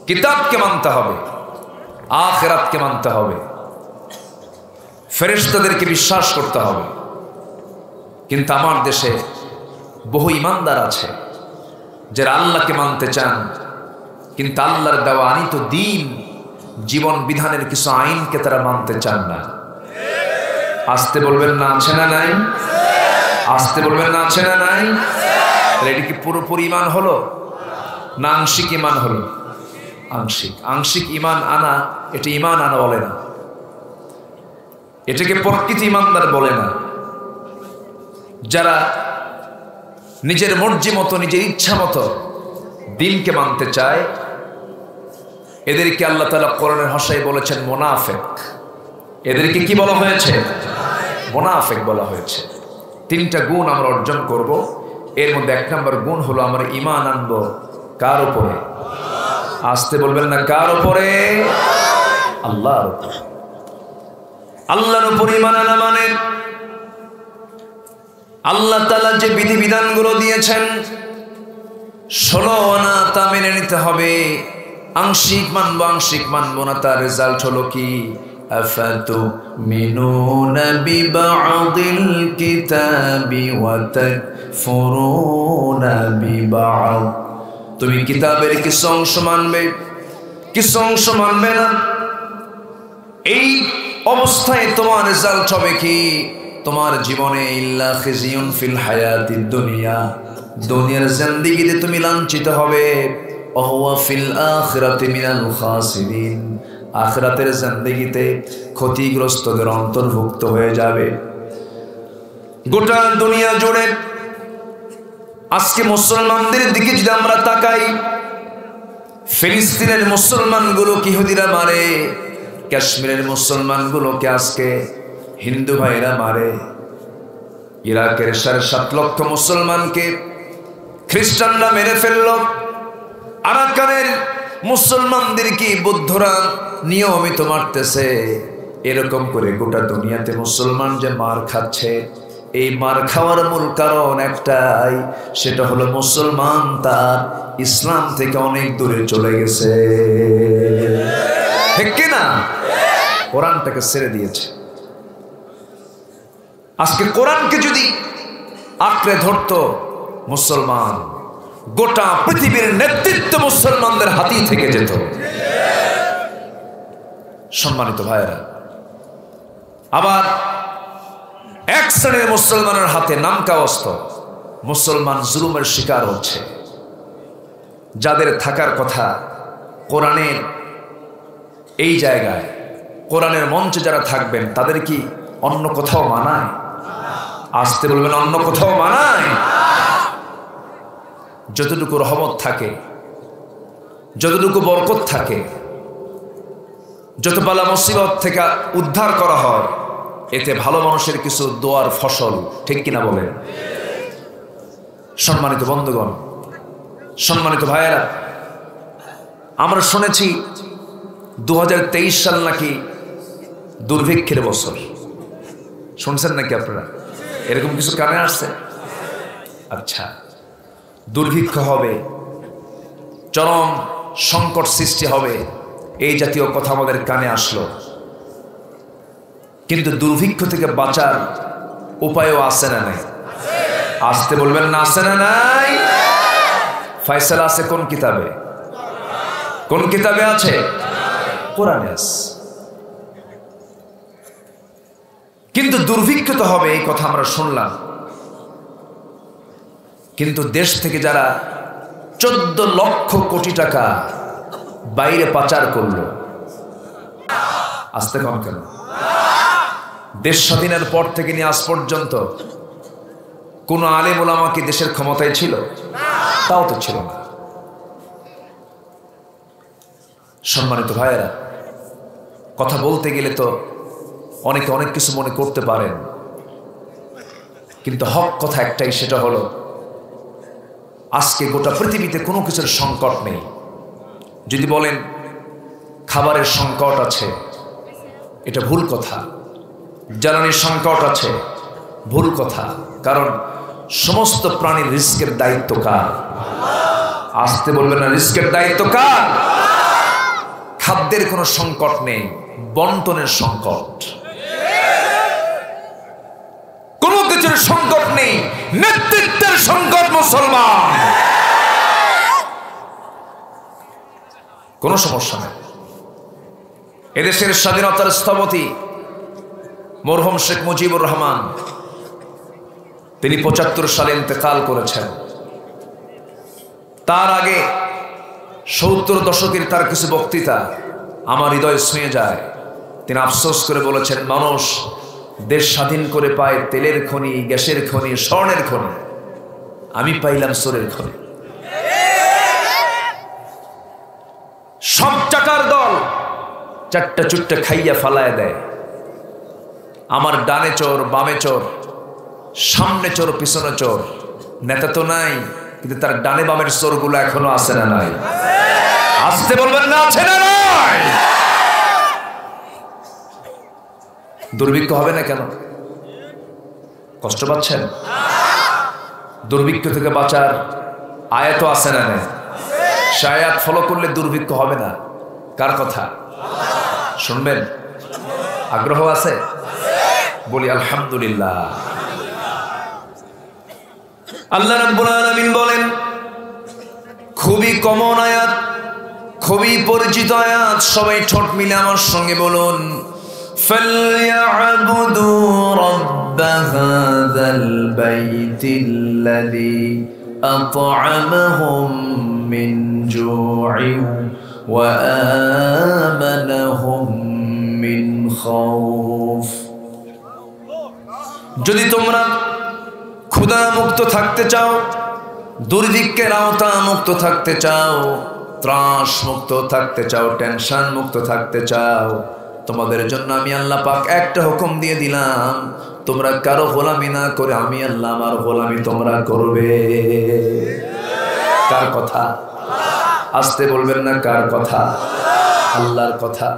কিতাবকে মানতে হবে, আখিরাতকে মানতে হবে, ফেরেশতাদেরকে বিশ্বাস করতে হবে। কিন্তু আমার দেশে বহু ইমানদার আছে যারা আল্লাহকে মানতে চান, কিন্তু আল্লাহর দেওয়া আনিত দিন, জীবন বিধানের কিছু আইনকে তারা মানতে চান না। আসতে বলবেন না, আছে না নাই? আসতে বলবেন না, আছে না নাই? এটা কি পুরোপুরি ঈমান হলো না আংশিক ঈমান হলো? আংশিক। আংশিক ঈমান আনা, এটা ঈমান আনা বলে না, এটাকে প্রকৃত ঈমানদার বলে না। যারা নিজের মর্জি মতো নিজের ইচ্ছা মতো দিনকে মানতে চায়, এদেরকে আল্লাহ তাআলা কোরআনের ভাষায় বলেছেন মুনাফিক। এদেরকে কি বলা হয়েছে? মুনাফিক বলা হয়েছে। তিনটা গুণ আমরা অর্জন করব। এর মধ্যে এক নম্বর গুণ হলো আমরা ঈমান আনবো কার উপরে? আসতে বলবেন না, কার উপরে? আল্লাহর উপরে। আল্লাহর উপর ঈমান আনা মানে আল্লাহ তাআলা যে বিধিবিধানগুলো দিয়েছেন 16 আনা তা মেনে নিতে হবে। আংশিক মানবো না, তার রেজাল্ট হলো কি? আফাতুমিনুনা বিবা'দিল কিতাবি ওয়া তাকফুরুনা বিবা'দ। তুমি কিতাবের কিছু অংশ মানবে, কিছু অংশ মানবে না। এই অবস্থায় তোমার রেজাল্ট হবে কি? তোমার জীবনে ইল্লা খিজিয়ুন ফিল হায়াতিদ দুনিয়া, দুনিয়ার জিন্দেগিতে তুমি লাঞ্ছিত হবে। ওয়া ফিল আখিরাতি মিনাল খাসিরিন, আখিরাতের জিন্দেগিতে ক্ষতিগ্রস্তদের অন্তর্ভুক্ত হয়ে যাবে। গোটা দুনিয়া জুড়ে আজকে মুসলমানদের দিকে যদি আমরা তাকাই, ফিলিস্তিনের মুসলমানগুলোকে ইহুদিরা মারে, কাশ্মীরের মুসলমানগুলোকে আজকে হিন্দু ভাইরা মারে, ইরাকের 7.5 লক্ষ মুসলমানকে খ্রিস্টানরা মেরে ফেলল, আরাকানের মুসলমানদেরকে বৌদ্ধরা নিয়মিত মারতেছে। এরকম করে গোটা দুনিয়াতে মুসলমান যে মার খাচ্ছে, এই মার খাওয়ার মূল কারণ একটাই, সেটা হলো মুসলমান তার ইসলাম থেকে অনেক দূরে চলে গেছে। ঠিক কিনা? কোরআনটাকে ছেড়ে দিয়েছে। আজকে কোরআনকে যদি আঁকড়ে ধরতো মুসলমান, গোটা পৃথিবীর নেতৃত্ব মুসলমানদের হাতেই থেকে যেত। সম্মানিত ভাইয়েরা, আবার এক শ্রেণীর মুসলমানের হাতে নামকাওয়াস্ত মুসলমান জুলুমের শিকার হচ্ছে। যাদের থাকার কথা কোরআনের এই জায়গায়, কোরআনের মঞ্চে যারা থাকবেন, তাদের কি অন্য কোথাও মানায়? আসতে বলবেন, অন্য কোথাও মানায়? যতটুকু রহমত থাকে, যতটুকু বরকত থাকে, যত বালা মুসিবত থেকে উদ্ধার করা হয়, এতে ভালো মানুষের কিছু দোয়ার ফসল। ঠিক কিনা বলেন? সম্মানিত বন্ধুগণ, সম্মানিত ভাইয়েরা, আমরা শুনেছি 2023 সাল নাকি দুর্ভিক্ষের বছর। শুনছেন নাকি আপনারা? এরকম কিছু কানে আসছে? আচ্ছা, দুর্ভিক্ষ হবে, চরম সংকট সৃষ্টি হবে, এই জাতীয় কথা আমাদের কানে আসলো। কিন্তু দুর্ভিক্ষ থেকে বাঁচার উপায়ও আছে না নাই? আসতে বলবেন না, আছে না নাই? ফয়সালা আছে কোন কিতাবে? কোন কিতাবে আছে? কোরআনে আছে। কিন্তু দুর্ভিক্ষ তো হবে, এই কথা আমরা শুনলাম। কিন্তু দেশ থেকে যারা 14 লক্ষ কোটি টাকা বাইরে পাচার করলো, আসতে কম কেন? দেশ স্বাধীনের পর থেকে নিয়ে আজ পর্যন্ত কোন আলেম ওলামা কি দেশের ক্ষমতায় ছিল? তাও তো ছিল না। সম্মানিত ভাইয়েরা, কথা বলতে গেলে তো অনেকে অনেক কিছু মনে করতে পারেন, কিন্তু হক কথা একটাই, সেটা হলো আজকে গোটা পৃথিবীতে কোনো কিছুর সংকট নেই। যদি বলেন খাবারের সংকট আছে, এটা ভুল কথা। জ্বালানির সংকট আছে, ভুল কথা। কারণ সমস্ত প্রাণীর রিস্কের দায়িত্ব কার? আসতে বলবেন না, রিস্কের দায়িত্ব কার? খাদ্যের কোনো সংকট নেই, বন্টনের সংকট। কোনো কিছুর সংকট নেই, নেতৃত্বের সংকট। মুসলমান কোনো সমস্যা নেই। এদেশের স্বাধীনতার স্থপতি মরহুম শেখ মুজিবুর রহমান, তিনি 75 সালে ইন্তেকাল করেছেন। তার আগে 70 দশকের তার কিছু বক্তৃতা আমার হৃদয় ছুঁয়ে যায়। তিনি আফসোস করে বলেছেন, মানুষ দেশ স্বাধীন করে পায় তেলের খনি, গ্যাসের খনি, স্বর্ণের খনি, আমি পাইলাম চোরের ঘরে। সব টাকার দল চারটা চুট্টা খাইয়া ফালায় দেয়। আমার ডানে চোর, বামে চোর, সামনে চোর, পিছনে চোর। নেতা তো নাই, কিন্তু তার ডানে বামের চোরগুলো এখনো আছে না নাই? আসতে বলবেন না, আছে না নাই? দুর্ভিক্ষ হবে না কেন? কষ্ট পাচ্ছেন? দুর্ভিক্ষ থেকে বাঁচার আয়াত আছে না নাই? সে আয়াত ফলো করলে দুর্ভিক্ষ হবে না। কার কথা শুনবেন? আগ্রহ আছে? বলি আলহামদুলিল্লাহ। আল্লাহ রাব্বুল আলামিন বলেন, খুবই কমন আয়াত, খুবই পরিচিত আয়াত, সবাই ঠোঁট মিলে আমার সঙ্গে বলুন, ফালইয়াবুদু রাব্ব হাযাল বাইতিল্লাযী আত'আমাহুম মিন জু'ইন ওয়া আমানাহুম মিন খাউফ। যদি তোমরা ক্ষুধা মুক্ত থাকতে চাও, দুর্ভিক্ষের আওতা মুক্ত থাকতে চাও, ত্রাস মুক্ত থাকতে চাও, টেনশন মুক্ত থাকতে চাও, তোমাদের জন্য আমি আল্লাহ পাক একটা হুকুম দিয়ে দিলাম, তোমরা কারো গোলামি না করে আমি আল্লাহ আমার গোলামি তোমরা করবে। কার কথা? আসতে বলবেন না, কার কথা? আল্লাহর কথা।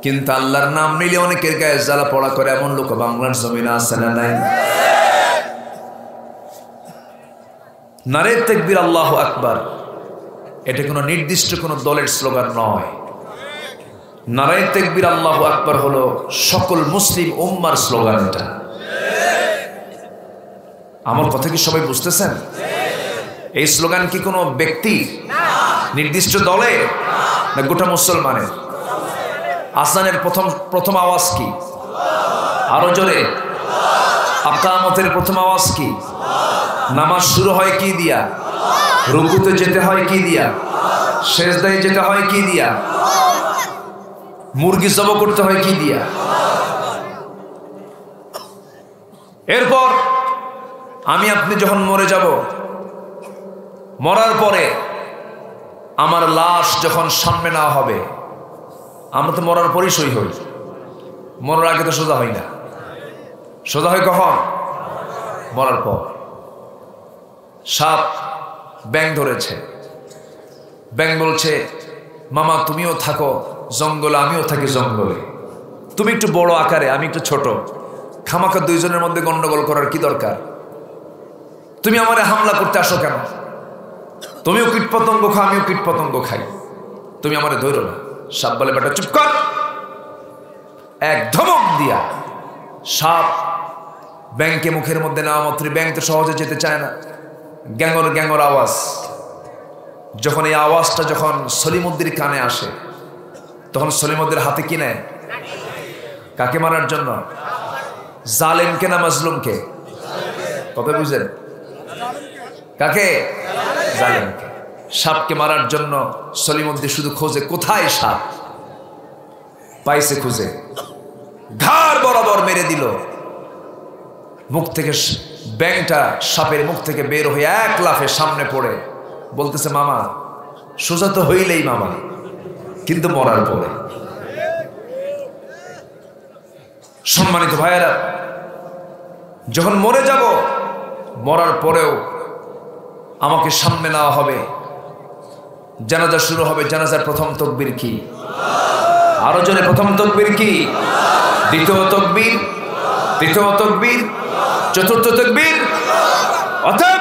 কিন্তু আল্লাহর নাম নিলে অনেকের গায়ে জ্বালা পড়া করে এমন লোক বাংলার জমিনে আছে না নাই? নারে তাকবীর, আল্লাহু আকবার, এটা কোনো নির্দিষ্ট কোনো দলের স্লোগান নয়। নারে তাকবীর আল্লাহু আকবার হলো সকল মুসলিম উম্মার স্লোগান। এটা আমার কথা কি সবাই বুঝতেছেন? এই স্লোগান কি কোনো ব্যক্তি নির্দিষ্ট দলে না গোটা মুসলমানের? আসানের প্রথম আওয়াজ কি? আরো জোরে। আকামতের প্রথম আওয়াজ কি? নামাজ শুরু হয় কি দিয়া? রুকুতে যেতে হয় কি দিয়া? সেজদায় যেতে হয় কি দিয়া? মুরগি জব করতে হয় কি দিয়া? এরপর আমি আপনি যখন মরে যাব, মরার পরে আমার লাশ যখন সামনে না হবে, আমরা তো মরার পরই সই হই, মরার আগে তো সোজা হই না। সোজা হয় কখন? মরার পর। সাপ ব্যাঙ ধরেছে, ব্যাঙ বলছে, মামা তুমিও থাকো জঙ্গলে, আমিও থাকি জঙ্গলে, তুমি একটু বড় আকারে, আমি একটু ছোট, খামাখা দুইজনের মধ্যে গন্ডগোল করার কি দরকার? তুমি আমারে হামলা করতে আসো কেন? তুমিও কীটপতঙ্গ খাও, আমিও কীটপতঙ্গ খাই, তুমি আমারে ধরো না। সাপ বলে, বেটা চুপ কর। এক ধমক দিয়া সাপ ব্যাংকে মুখের মধ্যে নেওয়া মাত্রই, ব্যাংক তো সহজে যেতে চায় না, গ্যাঙর গ্যাঙর আওয়াজ। যখন এই আওয়াজটা যখন সলিমুদ্দির কানে আসে, তখন সলিমুদ্দির হাতে কি নেয়? কাকে মারার জন্য? জালেমকে না মাজলুমকে? কথা বুঝেন? কাকে? জালেমকে। সাপকে মারার জন্য সলিমুদ্দিন শুধু খোঁজে, কোথায় সাপ? পাইছে খুঁজে, ঘাড় বরাবর মেরে দিল। মুখ থেকে ব্যাঙটা সাপের মুখ থেকে বের হয়ে এক লাফে সামনে পড়ে বলতেছে, মামা সোজা তো হইলেই মামা, কিন্তু মরার পরে। সম্মানিত ভাইয়েরা, যখন মরে যাব, মরার পরেও আমাকে সামনে নেওয়া হবে, জানাজা শুরু হবে। জানাজার প্রথম তাকবীর কি? আরো জোরে, প্রথম তাকবীর কি? দ্বিতীয় তাকবীর, তৃতীয় তাকবীর, চতুর্থ তাকবীর। অর্থাৎ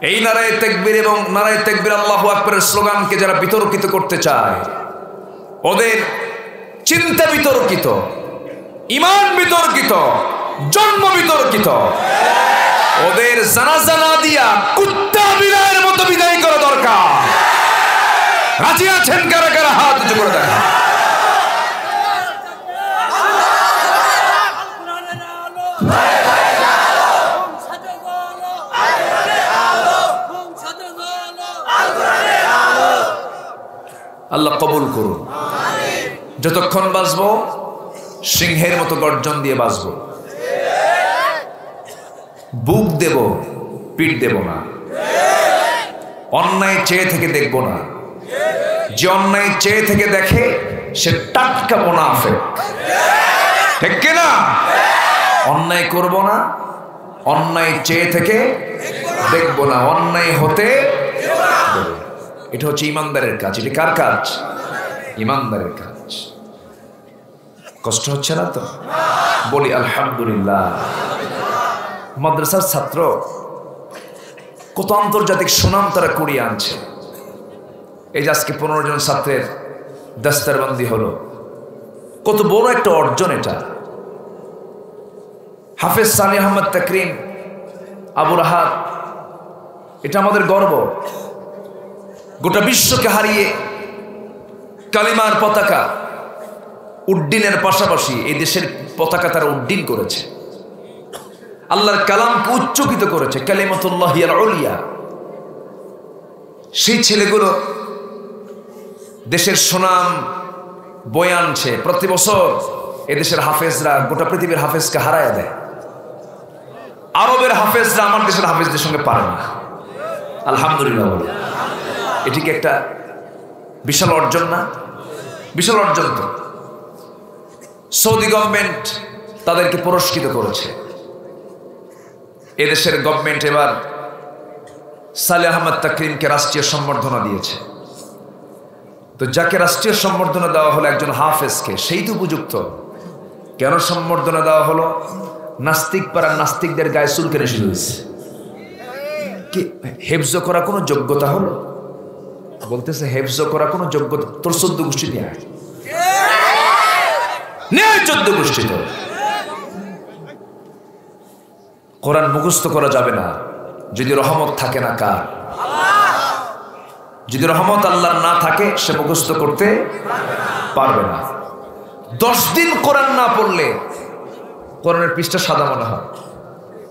এই নারায়ে তাকবীর এবং নারায়ে তাকবীর আল্লাহু আকবারের স্লোগানকে যারা বিতর্কিত করতে চায়, ওদের চিন্তা বিতর্কিত, ঈমান বিতর্কিত, জন্ম বিতর্কিত, ওদের জানাজা না দিয়া কুত্তা বিড়ালের মতো বিদায় করা দরকার। রাজি আছেন কারা কারা? হাত উঁচু করে দেখা। আল্লাহ কবুল করুন। যতক্ষণ বাঁচবো সিংহের মতো গর্জন দিয়ে বাঁচবো, বুক দেব, পিঠ দেব না, অন্যায় চেয়ে থেকে দেখব না। যে অন্যায় চেয়ে থেকে দেখে সে টাটকা মুনাফিক, ঠিক কিনা? অন্যায় করব না, অন্যায় চেয়ে থেকে দেখব না, অন্যায় হতে দেব না। এটা হচ্ছে ইমানদারের কাজ। এটা কার কাজ? ইমানদারের কাজ। কষ্ট হচ্ছে না তো? বলি আলহামদুলিল্লাহ। মাদ্রাসার ছাত্র, কত আন্তর্জাতিক সুনাম তারা কুড়িয়ে আনছে। এই যে আজকে 15 জন ছাত্রের দস্তারবন্দি হলো, কত বড় একটা অর্জন এটা। হাফেজ সানি আহমদ তাকরিম, আবু রাহাত, এটা আমাদের গর্ব। গোটা বিশ্বকে হারিয়ে কালিমার পতাকা উড্ডীনের পাশাপাশি এই দেশের পতাকা তারা উড্ডীন করেছে, আল্লাহর কালামকে উচ্চকিত করেছে, কালিমাতুল্লাহি আল উলিয়া। সেই ছেলেগুলো দেশের সুনাম বয়ে আনছে। প্রতি বছর এদেশের হাফেজরা গোটা পৃথিবীর হাফেজকে হারায় দেয়। আরবের হাফেজরা আমার দেশের হাফেজদের সঙ্গে পারে না। আলহামদুলিল্লাহ বলে, এটি কি একটা বিশাল অর্জন না? বিশাল অর্জন তো। সৌদি গভর্নমেন্ট তাদেরকে পুরস্কৃত করেছে। এদেশের গভর্নমেন্ট এবার সালেহ আহমদ তাকরিমকে রাষ্ট্রীয় সম্বর্ধনা দিয়েছে। তো যাকে রাষ্ট্রীয় সম্বর্ধনা দেওয়া হলো একজন হাফেজকে, সেই তো উপযুক্ত। কেন সম্বর্ধনা দেওয়া হলো? নাস্তিক পাড়ার নাস্তিকদের গায়ে চুলকানি শুরু হয়েছে। কি হেফজ করা কোনো যোগ্যতা হলো? বলতেছে হেফজ করা কোনো যোগ্যতা? তোর 14 গোষ্ঠী নিয়ে 14 গোষ্ঠী। তো কোরআন মুখস্থ করা যাবে না যদি রহমত থাকে না কার? যদি রহমত আল্লাহর না থাকে সে মুখস্থ করতে পারবে না। 10 দিন কোরআন না পড়লে কোরআনের পৃষ্ঠা সাদা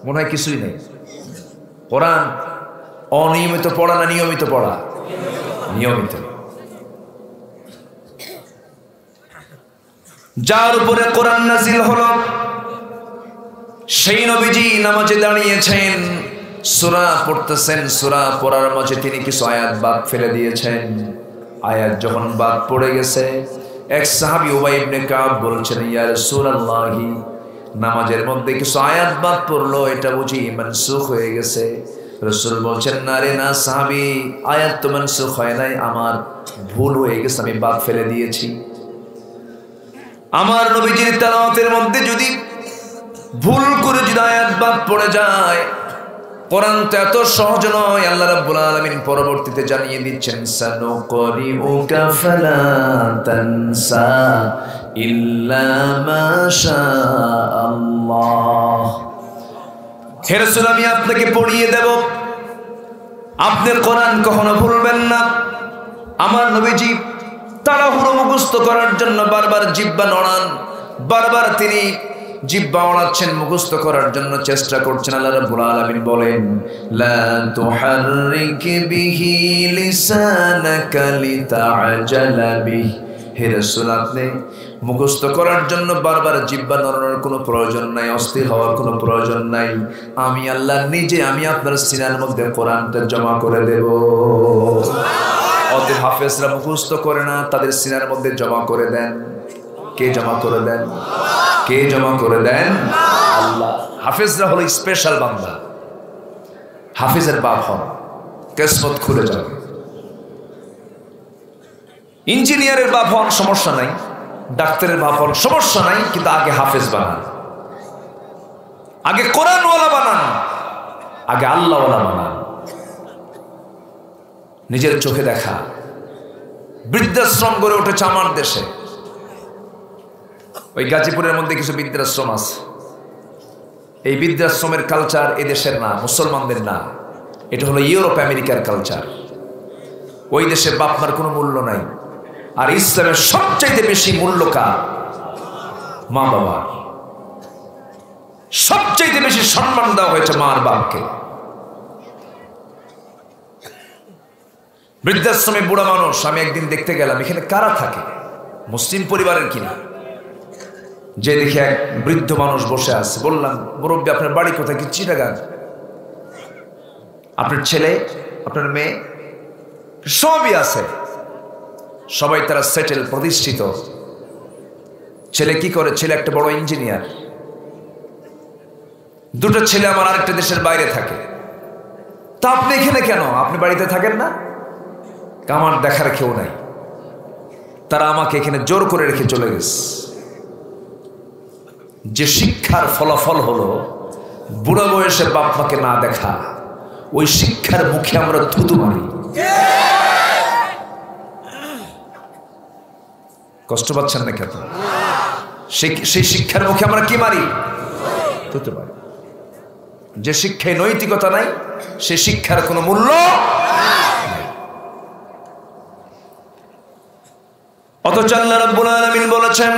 মনে হয় কিছুই নেই। কোরআন অনিয়মিত পড়া না নিয়মিত পড়া? নিয়মিত। যার উপরে কোরআন নাজিল হলো সেই নবীজি নামাজে দাঁড়িয়েছেন, সূরা পড়তেছেন। সূরা পড়ার মাঝে তিনি কিছু আয়াত বাদ ফেলে দিয়েছেন। আয়াত যখন বাদ পড়ে গেছে, এক সাহাবী উবাই ইবনে কাব বলছেন, ইয়া রাসূলুল্লাহ, নামাজের মধ্যে কিছু আয়াত বাদ পড়লো, এটা বুঝি মানসুখ হয়ে গেছে? রাসূল বলছেন, না রে না সাহাবী, আয়াত তো মানসুখ হয় নাই, আমার ভুল হয়ে গেছে, আমি বাদ ফেলে দিয়েছি। আমার নবীজির তেলাওয়াতের মধ্যে যদি ভুল করে যদি আয়াত বাদ পড়ে যায়, কোরআন তো এত সহজ নয়। আল্লাহ রাব্বুল আলামিন পরবর্তীতে জানিয়ে দিচ্ছেন, সানুকরিউকা ফালা তানসা ইল্লা মা শাআল্লাহ। হে রাসূল, আমি আপনাকে পড়িয়ে দেব, আপনি কোরআন কখনো ভুলবেন না। আমার নবীজি তাড়াহুড়ো মুখস্থ করার জন্য বারবার জিহ্বা নড়ান, বারবার তিনি জিহ্বা ওড়াচ্ছেন, মুখস্থ করার জন্য চেষ্টা করছেন। আল্লাহ রাব্বুল আলামিন বলেন, লা তুহাররিক বিহি লিসানাকা লিতাআজালা বিহি। হে রাসূল, আপনি মুখস্থ করার জন্য বারবার জিহ্বা নড়ানোর কোনো প্রয়োজন নাই, অস্থির হওয়ার কোনো প্রয়োজন নাই। আমি আল্লাহ নিজে আমি আপনার সিনার মধ্যে কোরআনটা জমা করে দেব। অতএব হাফেজরা মুখস্থ করে না, তাদের সিনার মধ্যে জমা করে দেন। কে জমা করে দেন? কে জমা করে দেন? আল্লাহ। হাফেজরা হলো স্পেশাল বান্দা। হাফেজের বাপ হন, কিসমত খুলে যাবে। ইঞ্জিনিয়ারের বাপ হন, সমস্যা নাই। ডাক্তারের বাপ হন, সমস্যা নাই, কিন্তু আগে হাফেজ বানান, আগে কোরআনওয়ালা বানান, আগে আল্লাহওয়ালা বানান। নিজের চোখে দেখা বৃদ্ধাশ্রম গড়ে উঠেছে আমার দেশে। ওই গাজীপুরের মধ্যে কিছু বৃদ্ধাশ্রম আছে। এই বৃদ্ধাশ্রমের কালচার এদেশের না, মুসলমানদের না, এটা হলো ইউরোপ আমেরিকার কালচার। ওই দেশে বাপ মার কোনো মূল্য নাই। আর ইসলামের সবচাইতে বেশি মূল্য কার? মা বাবার। সবচাইতে বেশি সম্মান দেওয়া হয়েছে মা আর বাপকে। বৃদ্ধাশ্রমে বুড়া মানুষ, আমি একদিন দেখতে গেলাম, এখানে কারা থাকে? মুসলিম পরিবারের কিনা। যে দেখে এক বৃদ্ধ মানুষ বসে আছে, বললাম, মুরব্বী আপনার বাড়ি কোথায়? কি চিটাগাং? আপনার ছেলে, আপনার মেয়ে সবই আছে, সবাই তারা সেটেল, প্রতিষ্ঠিত। ছেলে কি করে? ছেলে একটা বড় ইঞ্জিনিয়ার। দুটো ছেলে আমার আরেকটা দেশের বাইরে থাকে। তা আপনি এখানে কেন? আপনি বাড়িতে থাকেন না? আমার দেখার কেউ নাই, তারা আমাকে এখানে জোর করে রেখে চলে গেছে। যে শিক্ষার ফলাফল হলো বুড়া বয়সে বাপ মাকে না দেখা, ওই শিক্ষার মুখে আমরা থুতু মারি। কষ্ট পাচ্ছেন না কেন? সেই শিক্ষার মুখে আমরা কি মারি? থুতু মারি। যে শিক্ষায় নৈতিকতা নাই, সে শিক্ষার কোনো মূল্য। অথচ আল্লাহ রাব্বুল আলামিন বলেছেন,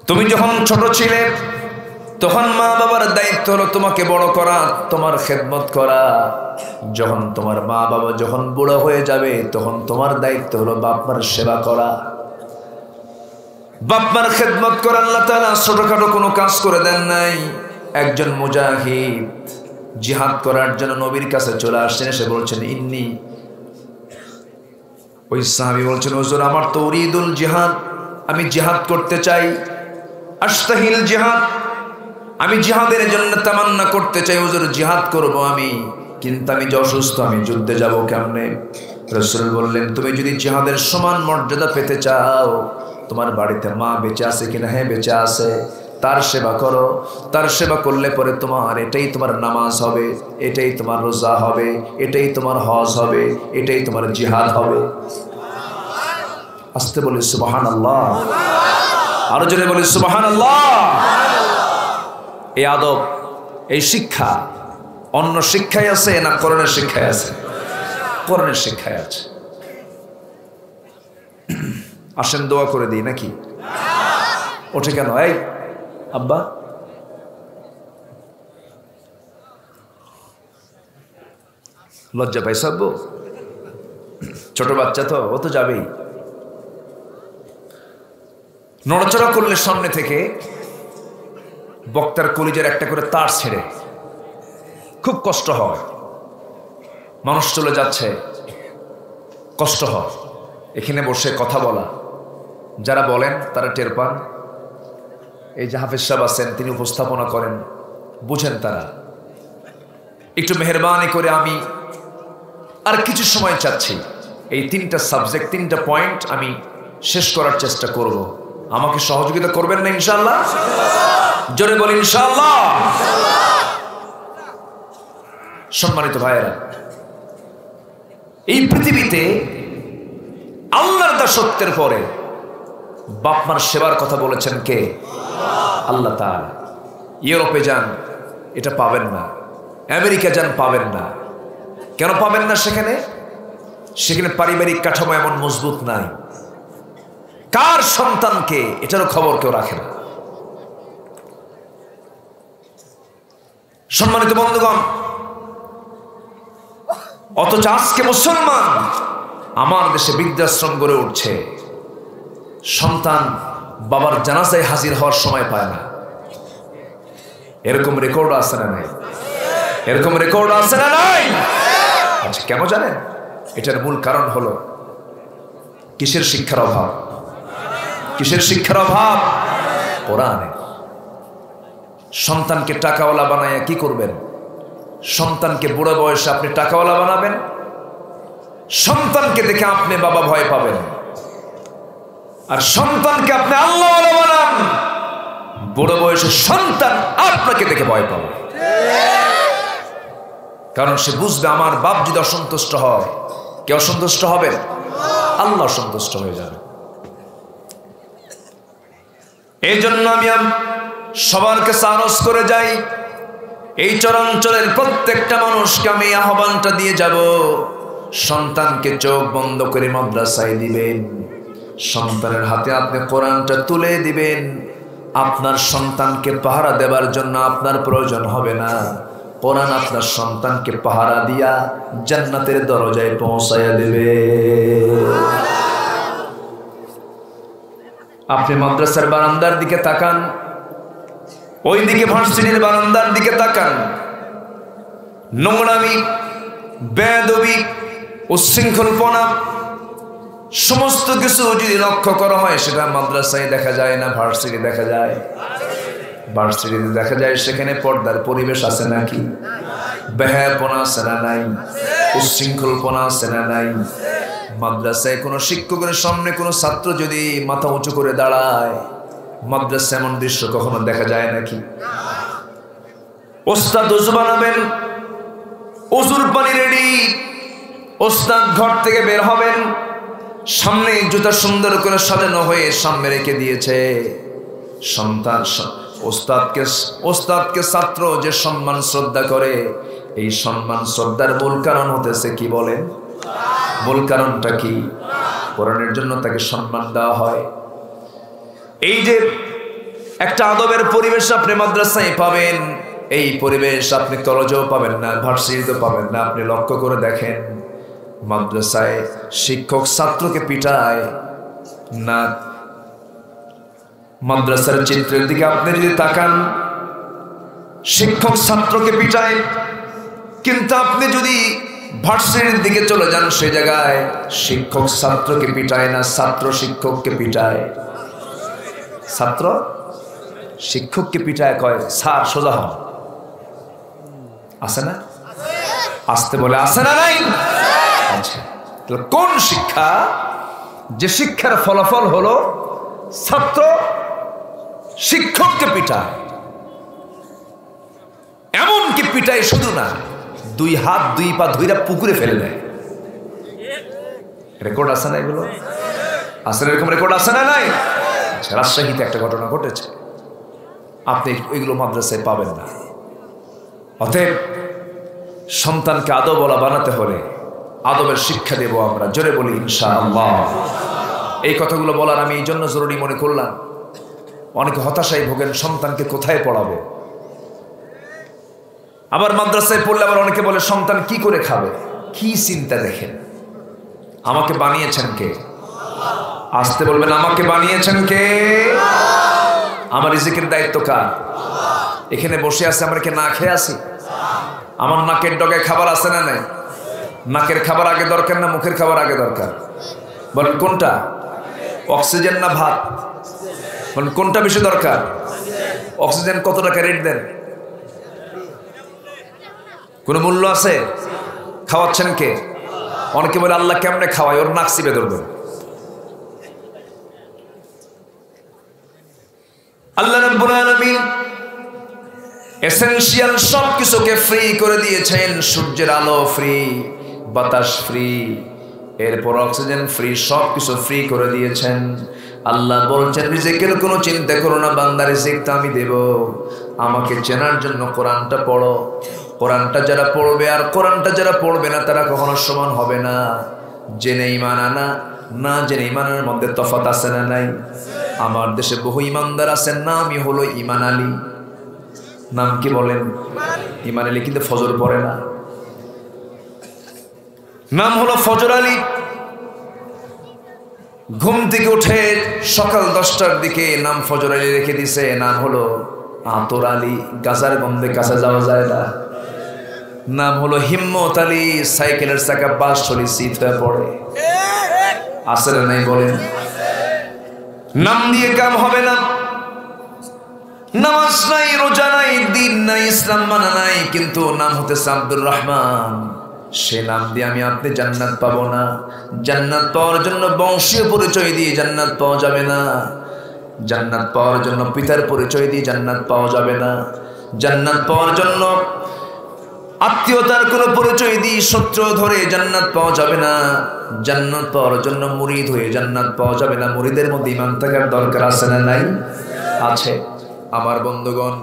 তুমি যখন ছোট ছিলে তখন মা বাবার দায়িত্ব হলো তোমাকে বড় করা, তোমার খেদমত করা। যখন তোমার মা বাবা যখন বুড়ো হয়ে যাবে, তখন তোমার দায়িত্ব হলো বাপ মার সেবা করা, বাপ মার খেদমত করা। আল্লাহ তাআলা ছোটখাটো কোনো কাজ করে দেন নাই। একজন মুজাহিদ জিহাদ করার জন্য নবীর কাছে চলে আসছেন, এসে বলছেন ইন্নি, ওই সাহাবী বলছেন হুজুর আমার তো উরিদুল জিহাদ, আমি জিহাদ করতে চাই। আস্তাহিল জিহাদ, আমি জিহাদের জন্য তামান্না করতে চাই হুজুর, জিহাদ করব আমি, কিন্তু আমি যে অসুস্থ, আমি যুদ্ধে যাব কেমনে? রাসূল বললেন তুমি যদি জিহাদের সমান মর্যাদা পেতে চাও, তোমার বাড়িতে মা বেঁচে আছে কিনা? হ্যাঁ বেঁচে আছে। তার সেবা করো। তার সেবা করলে পরে তোমার এটাই তোমার নামাজ হবে, এটাই তোমার রোজা হবে, এটাই তোমার হজ হবে, এটাই তোমার জিহাদ হবে। আস্তে বলি সুবহানাল্লাহ, আরো জোরে বলি সুবহানাল্লাহ। এই আদব, এই শিক্ষা অন্য শিক্ষায় আছে না কোরআনের শিক্ষায় আছে? কোরআনের শিক্ষায় আছে। আসেন দোয়া করে দিই নাকি? ওঠে কেন? এই আব্বা, লজ্জা পাইছ আব্বু? ছোট বাচ্চা তো, ও তো যাবেই। নড়াচড়া করলে সামনে থেকে বক্তার কলিজার একটা করে তার ছেড়ে খুব কষ্ট হয়। মানুষ চলে যাচ্ছে, কষ্ট হয়। এখানে বসে কথা বলা, যারা বলেন তারা টের পান। এই যে হাফেজ সাহেব আছেন, তিনি উপস্থাপনা করেন, বুঝেন তারা। একটু মেহরবানি করে আমি আর কিছু সময় চাচ্ছি, এই তিনটা সাবজেক্ট, তিনটা পয়েন্ট আমি শেষ করার চেষ্টা করব। আমাকে সহযোগিতা করবেন না ইনশাআল্লাহ? জোরে বলি ইনশাআল্লাহ। সম্মানিত ভাইয়েরা, এই পৃথিবীতে আল্লাহর দাসত্বের পরে বাপ মার সেবার কথা বলেছেন কে? আল্লাহ তাআলা। ইউরোপে যান, এটা পাবেন না। আমেরিকা যান, পাবেন না। কেন পাবেন না? সেখানে পারিবারিক কাঠামো এমন মজবুত নাই। কার সন্তানকে এটারও খবর কেউ রাখে না। সম্মানিত বন্ধুগণ, অথচ আজকে মুসলমান আমার দেশে বৃদ্ধাশ্রম গড়ে উঠছে, সন্তান বাবার জানাজায় হাজির হওয়ার সময় পায় না। এরকম রেকর্ড আছে না নাই? এরকম রেকর্ড আছে না নাই? আচ্ছা, কেন জানেন? এটার মূল কারণ হলো কিসের শিক্ষার অভাব? কিসের শিক্ষার অভাব? কোরআনে। সন্তানকে টাকাওয়ালা বানায় কি করবেন? সন্তানকে বুড়ো বয়সে আপনি টাকাওয়ালা বানাবেন, সন্তানকে দেখে আপনি বাবা ভয় পাবেন। আর সন্তানকে আপনি আল্লাহওয়ালা বানান, বুড়ো বয়সে সন্তান আপনাকে দেখে ভয় পাবে। কারণ সে বুঝবে আমার বাপ যদি অসন্তুষ্ট হয়, কে অসন্তুষ্ট হবেন? আল্লাহ অসন্তুষ্ট হয়ে যাবে। এই জন্য আমি সবার কাছে আরজ করে যাই, এই চরাঞ্চলের প্রত্যেকটা মানুষকে আমি আহ্বানটা দিয়ে যাব, সন্তানকে চোখ বন্ধ করে মাদ্রাসায় দিবেন, সন্তানের হাতে আপনি কোরআনটা তুলে দিবেন। আপনার সন্তানকে পাহারা দেবার জন্য আপনার প্রয়োজন হবে না, কোরআন আপনার সন্তানকে পাহারা দিয়া জান্নাতের দরজায় পৌঁছায়া দেবে। আপনি মাদ্রাসার বারান্দার দিকে তাকান, ওই দিকে ভার্সিটির বারান্দার দিকে তাকান, নোংরামি, বেয়াদবি, উচ্ছৃঙ্খলপনা সমস্ত কিছু যদি লক্ষ্য করা হয় সেটা মাদ্রাসায় দেখা যায় না, ভার্সিটি দেখা যায়। ভার্সিটিতে দেখা যায় সেখানে পর্দার পরিবেশ আছে নাকি, বেহায়াপনা আছে না নাই, উচ্ছৃঙ্খলপনা আছে না নাই। মাদ্রাসায় কোনো শিক্ষকের সামনে কোনো ছাত্র যদি মাথা উঁচু করে দাঁড়ায়, মাদ্রাসায় এমন দৃশ্য কখনো দেখা যায় নাকি? ওস্তাদ ওযু বানাবেন, ওযুর পানি রেডি, ওস্তাদ ঘর থেকে বের হবেন, সামনে জুতা সুন্দর করে সাজানো হয়ে সামনে রেখে দিয়েছে। সন্তান ওস্তাদকে ছাত্র যে সম্মান শ্রদ্ধা করে, এই সম্মান শ্রদ্ধার মূল কারণ হতেছে কি বলেন? মূল কারণটা কি? কোরআনের জন্য তাকে সম্মান দেওয়া হয়। এই যে একটা আদবের পরিবেশ আপনি মাদ্রাসায় পাবেন, এই পরিবেশ আপনি কলেজেও পাবেন না, ভার্সিটিতেও পাবেন না। আপনি লক্ষ্য করে দেখেন, মাদ্রাসায় শিক্ষক ছাত্রকে পিটায় না, মাদ্রাসার চিত্রের দিকে আপনি যদি তাকান, শিক্ষক ছাত্রকে পিটায়। কিন্তু আপনি যদি ভার্সিটির দিকে চলে যান, সেই জায়গায় শিক্ষক ছাত্রকে পিটায় না, ছাত্র শিক্ষককে পিটায়। ছাত্র শিক্ষককে পিটায়, কয় স্যার সোজা হন। আছে না? আসতে বলে, আছে না নাই? আচ্ছা, কোন শিক্ষা? যে শিক্ষার ফলাফল হলো ছাত্র শিক্ষককে পিটায়। এমনকি পিটায় শুধু না, দুই হাত দুই পা ধুইরা পুকুরে ফেলে দেয়। রেকর্ড আছে না? এগুলো আছে, এরকম রেকর্ড আছে না নাই? রাজশাহীতে একটা ঘটনা ঘটেছে, আপনি এগুলো মাদ্রাসায় পাবেন না। অতএব সন্তানকে আদবওয়ালা বানাতে হলে আদবের শিক্ষা দেব আমরা, জোরে বলি ইনশাআল্লাহ। এই কথাগুলো বলার আমি এই জন্য জরুরি মনে করলাম, অনেকে হতাশায় ভোগেন, সন্তানকে কোথায় পড়াবো। আবার মাদ্রাসায় পড়লে আবার অনেকে বলে সন্তান কি করে খাবে। কি চিন্তা দেখেন, আমাকে বানিয়েছেন কে? আসতে বলবেন, আমাকে বানিয়েছেন কে? আমার রিজিকের দায়িত্ব কার? এখানে বসে আছে, আমরা কি না খেয়ে আছি? আমার নাকের ডগায় খাবার আছে না নাই? নাকের খাবার আগে দরকার না মুখের খাবার আগে দরকার? বলেন কোনটা? অক্সিজেন না ভাত? বলেন কোনটা বেশি দরকার? অক্সিজেন কত টাকা রেট দেন? কোনো মূল্য আছে? খাওয়াচ্ছেন কে? অনেকে বলে আল্লাহ কেমনে খাওয়ায়, ওর নাক চিপে ধরবেন। আল্লাহ রাব্বুল আলামিন এসেনশিয়াল সব কিছুকে ফ্রি করে দিয়েছেন। সূর্যের আলো ফ্রি, বাতাস ফ্রি, এরপর অক্সিজেন ফ্রি, সব কিছু ফ্রি করে দিয়েছেন। আল্লাহ বলছেন রিজিকের কোনো চিন্তা করো না বান্দা, রিজিক তো আমি দেব। আমাকে চেনার জন্য কোরআনটা পড়ো। কোরআনটা যারা পড়বে আর কোরআনটা যারা পড়বে না তারা কখনো সমান হবে না। জেনে ঈমান আনা, না জেনে ঈমানের মধ্যে তফাৎ আছে না নাই? আমার দেশে বহু ঈমানদার আছেন, নামই হলো ঈমান আলী। নাম কি বলেন? ঈমান আলী, কিন্তু ফজর পড়ে না। নাম হলো ফজর আলী। ঘুম থেকে উঠে সকাল 10টার দিকে নাম ফজর আলী রেখে দিছে, নাম হলো আতর আলী, গাজার গন্ধে কাছে যাওয়া যায় না। নাম হলো হিম্মত আলী, সাইকেলের চাকা বাস চলি শীত হয়ে পড়ে। আসলে নাই বলেন? নাম দিয়ে কাম হবে না। নামাজ নাই, রোজা নাই, দিন নাই, ইসলাম মানা নাই, কিন্তু নাম হতেছে আব্দুর রহমান। সে নাম দিয়ে আমি আপনি জান্নাত পাবো না। জান্নাত পাওয়ার জন্য বংশীয় পরিচয় দিয়ে জান্নাত পাওয়া যাবে না। জান্নাত পাওয়ার জন্য পিতার পরিচয় দিয়ে জান্নাত পাওয়া যাবে না। জান্নাত পাওয়ার জন্য আত্মীয়তার কোনো পরিচয় দিয়ে সূত্র ধরে জান্নাত পাওয়া যাবে না। জান্নাত পাওয়ার জন্য মুরিদ হয়ে জান্নাত পাওয়া যাবে না। মুরিদের মধ্যে ঈমান থাকার দরকার আছে না নাই? আছে। আমার বন্ধুগণ,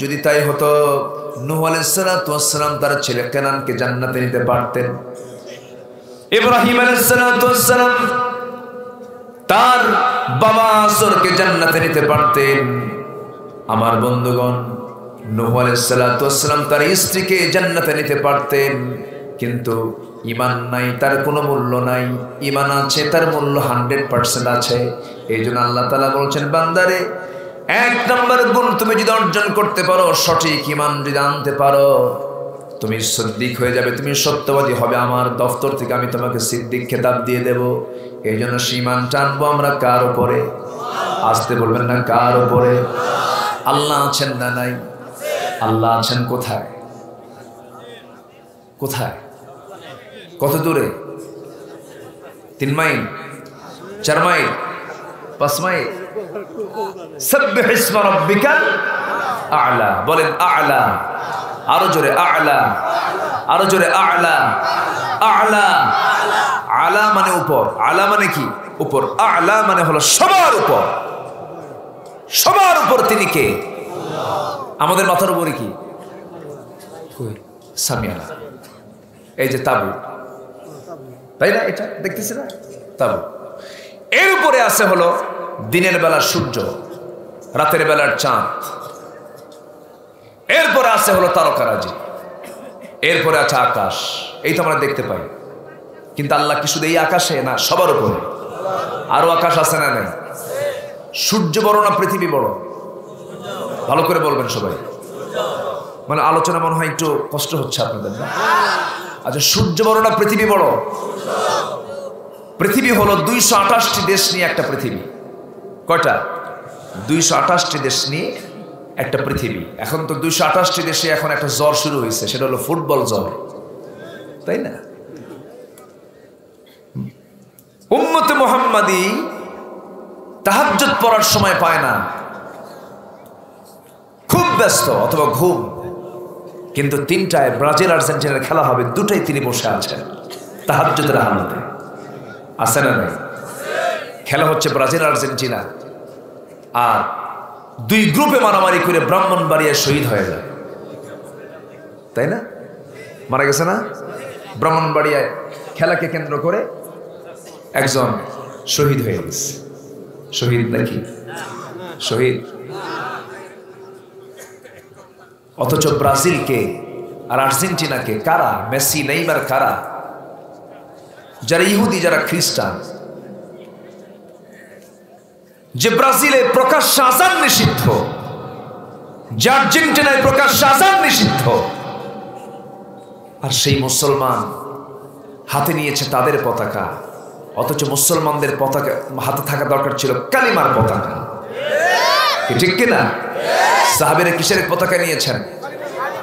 যদি তাই হতো নূহ আলাইহিস সালাতু ওয়াস সালাম তার ছেলে কেনানকে জান্নাতে নিতে পারতেন। ইব্রাহিম আলাইহিস সালাতু ওয়াস সালাম তার বাবা আসরকে জান্নাতে নিতে পারতেন। আমার বন্ধুগণ, নূহ আলাইহিস সালাতু ওয়াস সালাম তার স্ত্রীকে জান্নাতে নিতে পারতেন, কিন্তু ঈমান নাই, তার কোনো মূল্য নাই। ঈমান আছে, তার মূল্য 100% আছে। এইজন্য আল্লাহ তাআলা বলছেন, বান্দারে 1 নম্বর গুণ তুমি যদি অর্জন করতে পারো, সঠিক ঈমান যদি আনতে পারো, তুমি সিদ্দিক হয়ে যাবে, তুমি সত্যবাদী হবে, আমার দফতর থেকে আমি তোমাকে সিদ্দিক খেতাব দিয়ে দেব। এই জন্য ঈমান টানবো আমরা কার উপরে? আসতে বলবেন না, কার উপরে? আল্লাহ আছেন না নাই? আল্লাহ আছেন কোথায়? কোথায়? কত দূরে? 3 মাইল, 4 মাইল, 5 মাইল? সাব্বিহ ইসমা রাব্বিকাল আ'লা, বলেন আ'লা, আরো জোরে আ'লা, আরো জোরে আ'লা, আ'লা। আলা মানে উপর, আলা মানে কি? উপর। আ'লা মানে হলো সবার উপর। সবার উপর তিনি কে? আমাদের মাথার উপরে কি? সামিয়ানা, এই যে তাবু, তাই না? এটা দেখতেছি না, তাবু। এর উপরে আছে হলো দিনের বেলার সূর্য, রাতের বেলার চাঁদ, এরপরে আছে হলো তারকারাজি, এরপরে আছে আকাশ। এই তো আমরা দেখতে পাই। কিন্তু আল্লাহ কি শুধু এই আকাশে না, সবার উপরে? আরো আকাশ আছে না নাই? সূর্য বড় না পৃথিবী বড়? ভালো করে বলবেন সবাই। মানে আলোচনা মনে হয় একটু কষ্ট হচ্ছে আপনাদের না? আচ্ছা, সূর্য বড় না পৃথিবী বড়? পৃথিবী হলো 228টি দেশ নিয়ে একটা পৃথিবী। কয়টা? 228টি দেশ নিয়ে একটা পৃথিবী। এখন তো 228টি দেশে এখন একটা জ্বর শুরু হয়েছে, সেটা হলো ফুটবল জ্বর, তাই না? উম্মতে মুহাম্মাদি তাহাজ্জুদ পড়ার সময় পায় না, খুব ব্যস্ত, অথবা ঘুম। কিন্তু 3টায় ব্রাজিল আর্জেন্টিনার খেলা হবে, 2টায় তিনি বসে আছেন তাহাজ্জুদের হালতে। আছে না নাই? খেলা হচ্ছে ব্রাজিল আর্জেন্টিনা, আর 2 গ্রুপে মারামারি করে ব্রাহ্মণবাড়িয়ায় শহীদ হয়ে যায়, তাই না? মারা গেছে না? ব্রাহ্মণবাড়িয়ায় খেলাকে কেন্দ্র করে একজন শহীদ হয়ে গেছে। শহীদ নাকি? শহীদ। অথচ ব্রাজিলকে আর আর্জেন্টিনাকে কারা? মেসি, নেইমার কারা? যারা ইহুদি, যারা খ্রিস্টান। যে ব্রাজিলে প্রকাশ্য আযান নিষিদ্ধ, যে আর্জেন্টিনায় প্রকাশ্য আযান নিষিদ্ধ, আর সেই মুসলমান হাতে নিয়েছে তাদের পতাকা। অথচ মুসলমানদের পতাকা হাতে থাকা দরকার ছিল কালিমার পতাকা, ঠিক কিনা? সাহাবীরা কিসের পতাকা নিয়েছেন?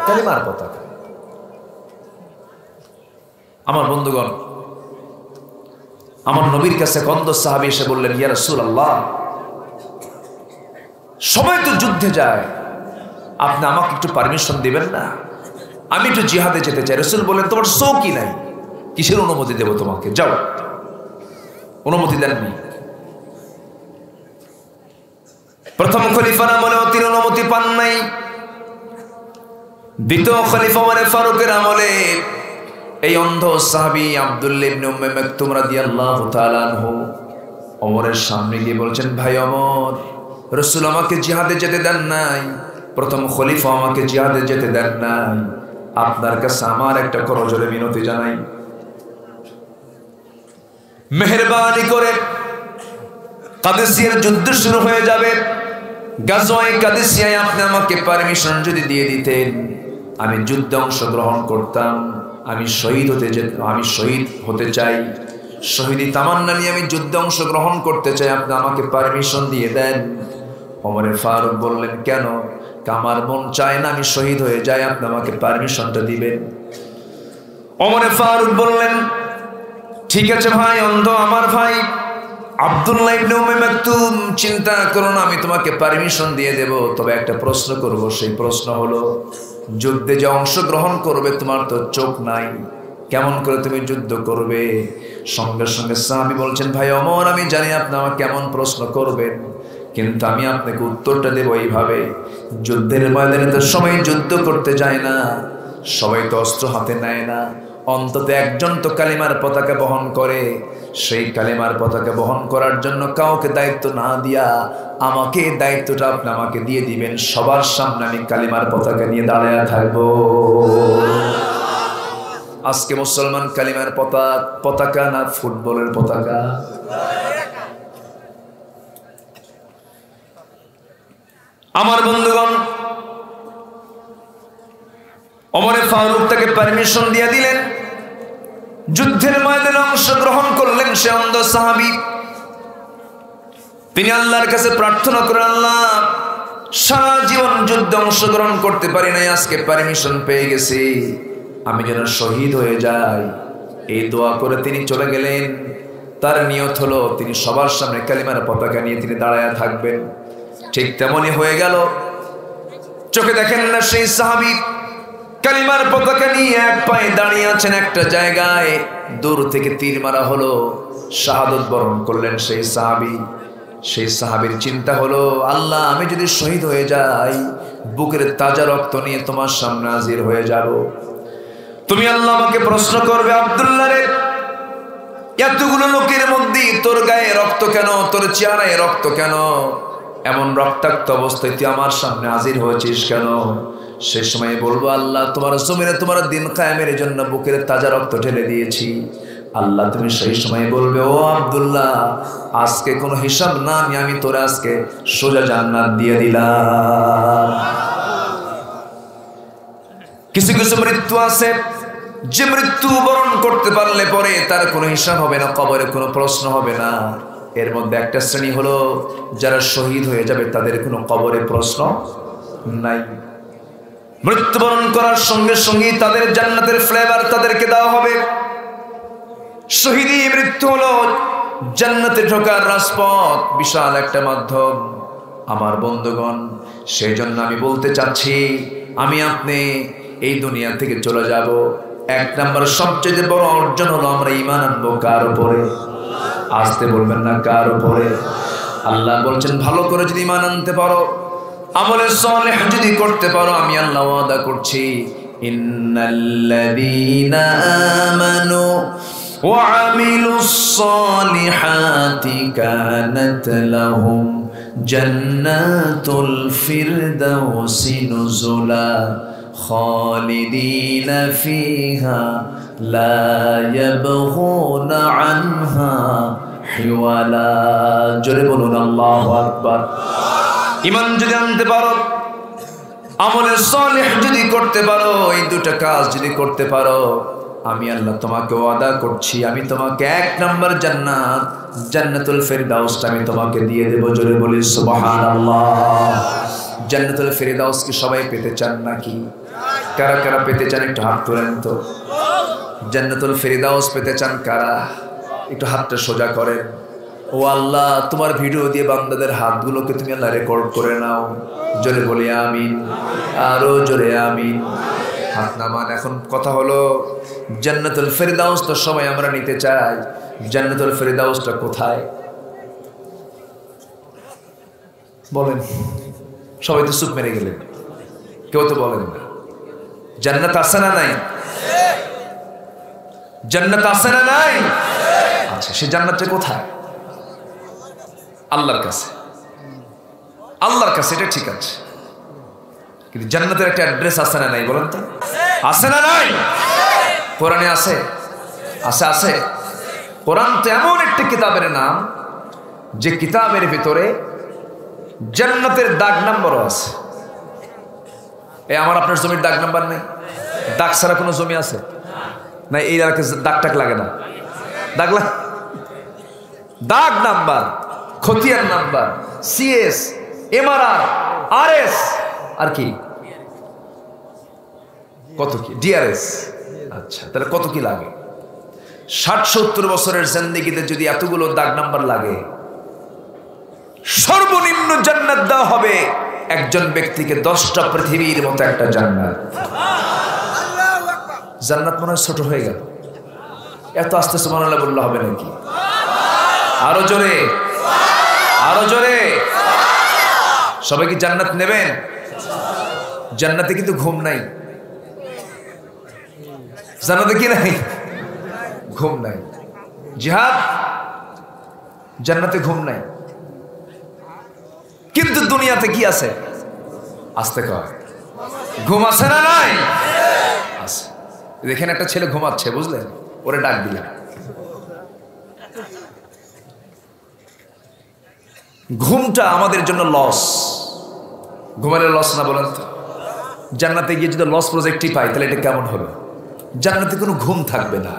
কালিমার পতাকা। আমার বন্ধুগণ, আমার নবীর কাছে কন্দ সাহাবী এসে বললেন, ইয়া রাসূলুল্লাহ, সবাই তো যুদ্ধে যায়, আপনি আমাকে একটু পারমিশন দিবেন না? আমি একটু জিহাদে যেতে চাই। রাসূল বললেন, তোমার শৌকি নাই, কিসের অনুমতি দেব তোমাকে? যাও। অনুমতি দেননি। প্রথম খলিফার আমলেও তিনি অনুমতি পান নাই। দ্বিতীয় খলিফা ওমর ফারুকের আমলে এই অন্ধ সাহাবী আব্দুল্লাহ ইবনে উম্মে মাকতুম রাদিয়াল্লাহু তাআলা আনহু ওমরের সামনে গিয়ে বলছেন, ভাই ওমর, রাসূল আমাকে জিহাদে যেতে দেন নাই, প্রথম খলিফা আমাকে জিহাদে যেতে দেন নাই, আপনার কাছে আমার একটা করজোড়ে মিনতি জানাই, মেহেরবানি করে কাদেসিয়ার যুদ্ধ শুরু হয়ে যাবে, গাজওয়ায়ে কাদেসিয়ায় আপনি আমাকে পারমিশন যদি দিয়ে দিতেন, আমি যুদ্ধে অংশগ্রহণ করতাম, আমি শহীদ হতে চাই, শহীদি তামান্না নিয়ে আমি যুদ্ধে অংশগ্রহণ করতে চাই, আপনি আমাকে পারমিশন দিয়ে দেন। ওমর ফারুক বললেন, কেন? আমার মন চায় না আমি শহীদ হয়ে যাই, আপনি আমাকে পারমিশনটা দিবেন। ওমর ফারুক বললেন, ঠিক আছে ভাই অন্ধ, আমার ভাই আব্দুল্লাহ ইবনে উম্মে মাকতুম, চিন্তা করো না, আমি তোমাকে পারমিশন দিয়ে দেব, তবে একটা প্রশ্ন করব। সেই প্রশ্ন হলো, যুদ্ধে যে অংশগ্রহণ করবে, তোমার তো চোখ নাই, কেমন করে তুমি যুদ্ধ করবে? সঙ্গে সঙ্গে সাহাবী বলছেন, ভাই ওমর, আমি জানি আপনি আমাকে কেমন প্রশ্ন করবেন, কিন্তু আমি আপনাকে উত্তরটা দেব এইভাবে, যুদ্ধের ময়দানে তো সবাই যুদ্ধ করতে যায় না, সবাই তো অস্ত্র হাতে নেয় না, অন্তত একজন তো কালিমার পতাকা বহন করে। সেই কালিমার পতাকা বহন করার জন্য কাউকে দায়িত্ব না দিয়া আমাকে দায়িত্বটা আপনি আমাকে দিয়ে দিবেন, সবার সামনে আমি কালিমার পতাকা নিয়ে দাঁড়ায় থাকবো। আজকে মুসলমান কালিমার পতাকা না ফুটবলের পতাকা? আমার বন্ধুগণ, ওমরে ফারুক তাকে পারমিশন দিয়ে দিলেন, যুদ্ধের ময়দানে অংশগ্রহণ করলেন। সে অন্ধ সাহাবী, তিনি আল্লাহর কাছে প্রার্থনা করেন, আল্লাহ সারা জীবন যুদ্ধে অংশগ্রহণ করতে পারি নাই, আজকে পারমিশন পেয়ে গেছি, আমি যেন শহীদ হয়ে যাই। এই দোয়া করে তিনি চলে গেলেন। তার নিয়ত হলো তিনি সবার সামনে কালিমার পতাকা নিয়ে তিনি দাঁড়ায় থাকবেন। ঠিক তেমনই হয়ে গেল। চোখে দেখেন না সেই সাহাবী কালিমার পতাকা নিয়ে এক পায়ে দাঁড়িয়ে আছেন একটা জায়গায়। দূর থেকে তীর মারা হলো, শাহাদত বরণ করলেন সেই সাহাবী। সেই সাহাবীর চিন্তা হলো, আল্লাহ আমি যদি শহীদ হয়ে যাই, বুকের তাজা রক্ত নিয়ে তোমার সামনে হাজির হয়ে যাব। তুমি আল্লাহ আমাকে প্রশ্ন করবে, আব্দুল্লাহ রে, এতগুলো লোকের মধ্যে তোর গায়ে রক্ত কেন, তোর চেহারায় রক্ত কেন, এমন রক্তাক্ত অবস্থায় তুই আমার সামনে হাজির হয়েছিস কেন? সে সময় বলবো, আল্লাহ তোমার জমিনে তোমার দিন কায়েমের জন্য বুকের তাজা রক্ত ঢেলে দিয়েছি। আল্লাহ তুমি সেই সময় বলবে, ও আব্দুল্লাহ, আজকে কোনো হিসাব না, আমি তোর আজকে সোজা জান্নাত দিয়ে দিলাম। কিছু কিছু মৃত্যু আছে যে মৃত্যু বরণ করতে পারলে পরে তার কোনো হিসাব হবে না, কবরে কোনো প্রশ্ন হবে না। এর মধ্যে একটা শ্রেণী হলো যারা শহীদ হয়ে যাবে, তাদের কোনো কবরে প্রশ্ন নাই। মৃত্যুবরণ করার সঙ্গে সঙ্গে তাদের জান্নাতের ফ্লেভার তাদেরকে দেওয়া হবে। শহীদি মৃত্যু হলো জান্নাতে ঢোকার রাজপথ, বিশাল একটা মাধ্যম। আমার বন্ধুগণ, সেই জন্য আমি বলতে চাচ্ছি, আমি আপনি এই দুনিয়া থেকে চলে যাব, এক নাম্বার সবচেয়ে বড় অর্জন হলো আমরা ঈমান আনবো কার উপরে? আসতে বলবেন না, কার উপরে? আল্লাহ বলছেন, ভালো করে যদি ঈমান আনতে পারো, আমলে সালেহ যদি করতে পারো, আমি আল্লাহ ওয়াদা করছি, ইন্নাল্লাযীনা আমানু ওয়া আমিলুস সালিহাতি কানাত লাহুম জান্নাতুল ফিরদাউসি নুজুলা খালিদিনা ফিহা লা ইয়াবগুনা আনহা হিওয়ালা। জোরে বলুন আল্লাহু আকবার। ঈমান যদি আনতে পারো, আমলে সালেহ যদি করতে পারো, এই দুটো কাজ যদি করতে পারো, আমি আল্লাহ তোমাকে ওয়াদা করছি, আমি তোমাকে এক নাম্বার জান্নাত, জান্নাতুল ফিরদাউসটা আমি তোমাকে দিয়ে দেব। জোরে বলি সুবহানাল্লাহ। জান্নাতুল ফিরদাউস কি সবাই পেতে চান নাকি? কারা কারা পেতে চান একটু হাত তোলেন তো। জান্নাতুল ফিরদাউস পেতে চান কারা? একটু হাতটা সোজা করেন। ও আল্লাহ, তোমার ভিডিও দিয়ে বান্দাদের হাতগুলোকে তুমি আল্লাহ রেকর্ড করে নাও। জোরে বলি আমিন, আরো জোরে আমিন। হাত নামান। এখন কথা হলো, জান্নাতুল ফিরদাউস তো সবাই আমরা নিতে চাই, জান্নাতুল ফিরদাউসটা কোথায় বলেন? সবাই তো চুপ মেরে গেলেন, কেউ তো বলেন না। জান্নাত আছে না নাই? জান্নাত আছে না নাই? আচ্ছা, সে জান্নাতটা কোথায়? আল্লাহর কাছে। আল্লাহর কাছে, এটা ঠিক আছে, কিন্তু জান্নাতের একটা অ্যাড্রেস আছে না নাই বলেন তো? আছে না নাই? কোরআনে আছে? আছে, আছে। কোরআন তো এমন একটি কিতাবের নাম যে কিতাবের ভিতরে জান্নাতের দাগ নাম্বারও আছে। এই আমার আপনার জমির দাগ নাম্বার নেই? দাগ ছাড়া কোনো জমি আছে না? এই এলাকায় দাগ টাক লাগে না? দাগ নাম্বার, খতিয়ান নাম্বার, সিএস, এমআরআর, আরএস, আর কি কত কি ডিআরএস। আচ্ছা, তাহলে কত কি লাগে? 60-70 বছরের জিন্দেগিতে যদি এতগুলো দাগ নাম্বার লাগে, সর্বনিম্ন জান্নাত দেওয়া হবে একজন ব্যক্তিকে 10টা পৃথিবীর মতো একটা জান্নাত। জান্নাত মনে হয় ছোট হয়ে গেল, এত আস্তে সুবহানাল্লাহ বললে হবে নাকি? আরো জোরে, আরো জোরে। সবাই কি জান্নাত নেবেন? জান্নাতে কিন্তু ঘুম নাই। জান্নাতে কি নাই? ঘুম নাই। জিহাদ, জান্নাতে ঘুম নাই। কিন্তু দুনিয়াতে কি আছে? আস্তে কর, ঘুম আছে না নাই? আছে। দেখেন একটা ছেলে ঘুমাচ্ছে, বুঝলেন? ওরে ডাক দিলেন। ঘুমটা আমাদের জন্য লস। ঘুমালে লস না বলেন তো? জান্নাতে গিয়ে যদি লস প্রজেক্টই পাই তাহলে এটা কেমন হবে? জান্নাতে কোনো ঘুম থাকবে না।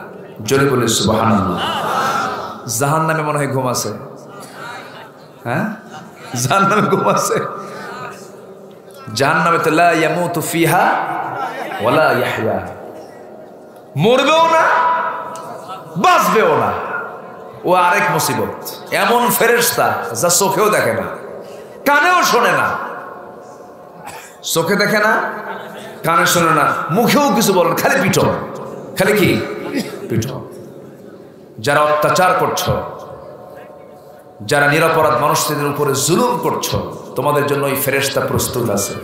জোরে বলে সুবহানাল্লাহ। জাহান্নামে মনে হয় ঘুম আছে। হ্যাঁ, জাহান্নামে ঘুম আছে। জাহান্নামে তো লা ইয়ামুতু ফিহা ওয়ালা ইয়াহইয়া, মরবেও না বাঁচবেও না। ও আরেক মুসিবত, এমন ফেরেশতা যা চোখেও দেখে না, কানেও শোনে না। চোখে দেখে না, কানে শোনে না, মুখেও কিছু বলেন, খালি পিটো, খালি কি পিটো। যারা অত্যাচার করছো, যারা নিরপরাধ মানুষদের উপরে জুলুম করছো, তোমাদের জন্য ওই ফেরেশতা প্রস্তুত আছে।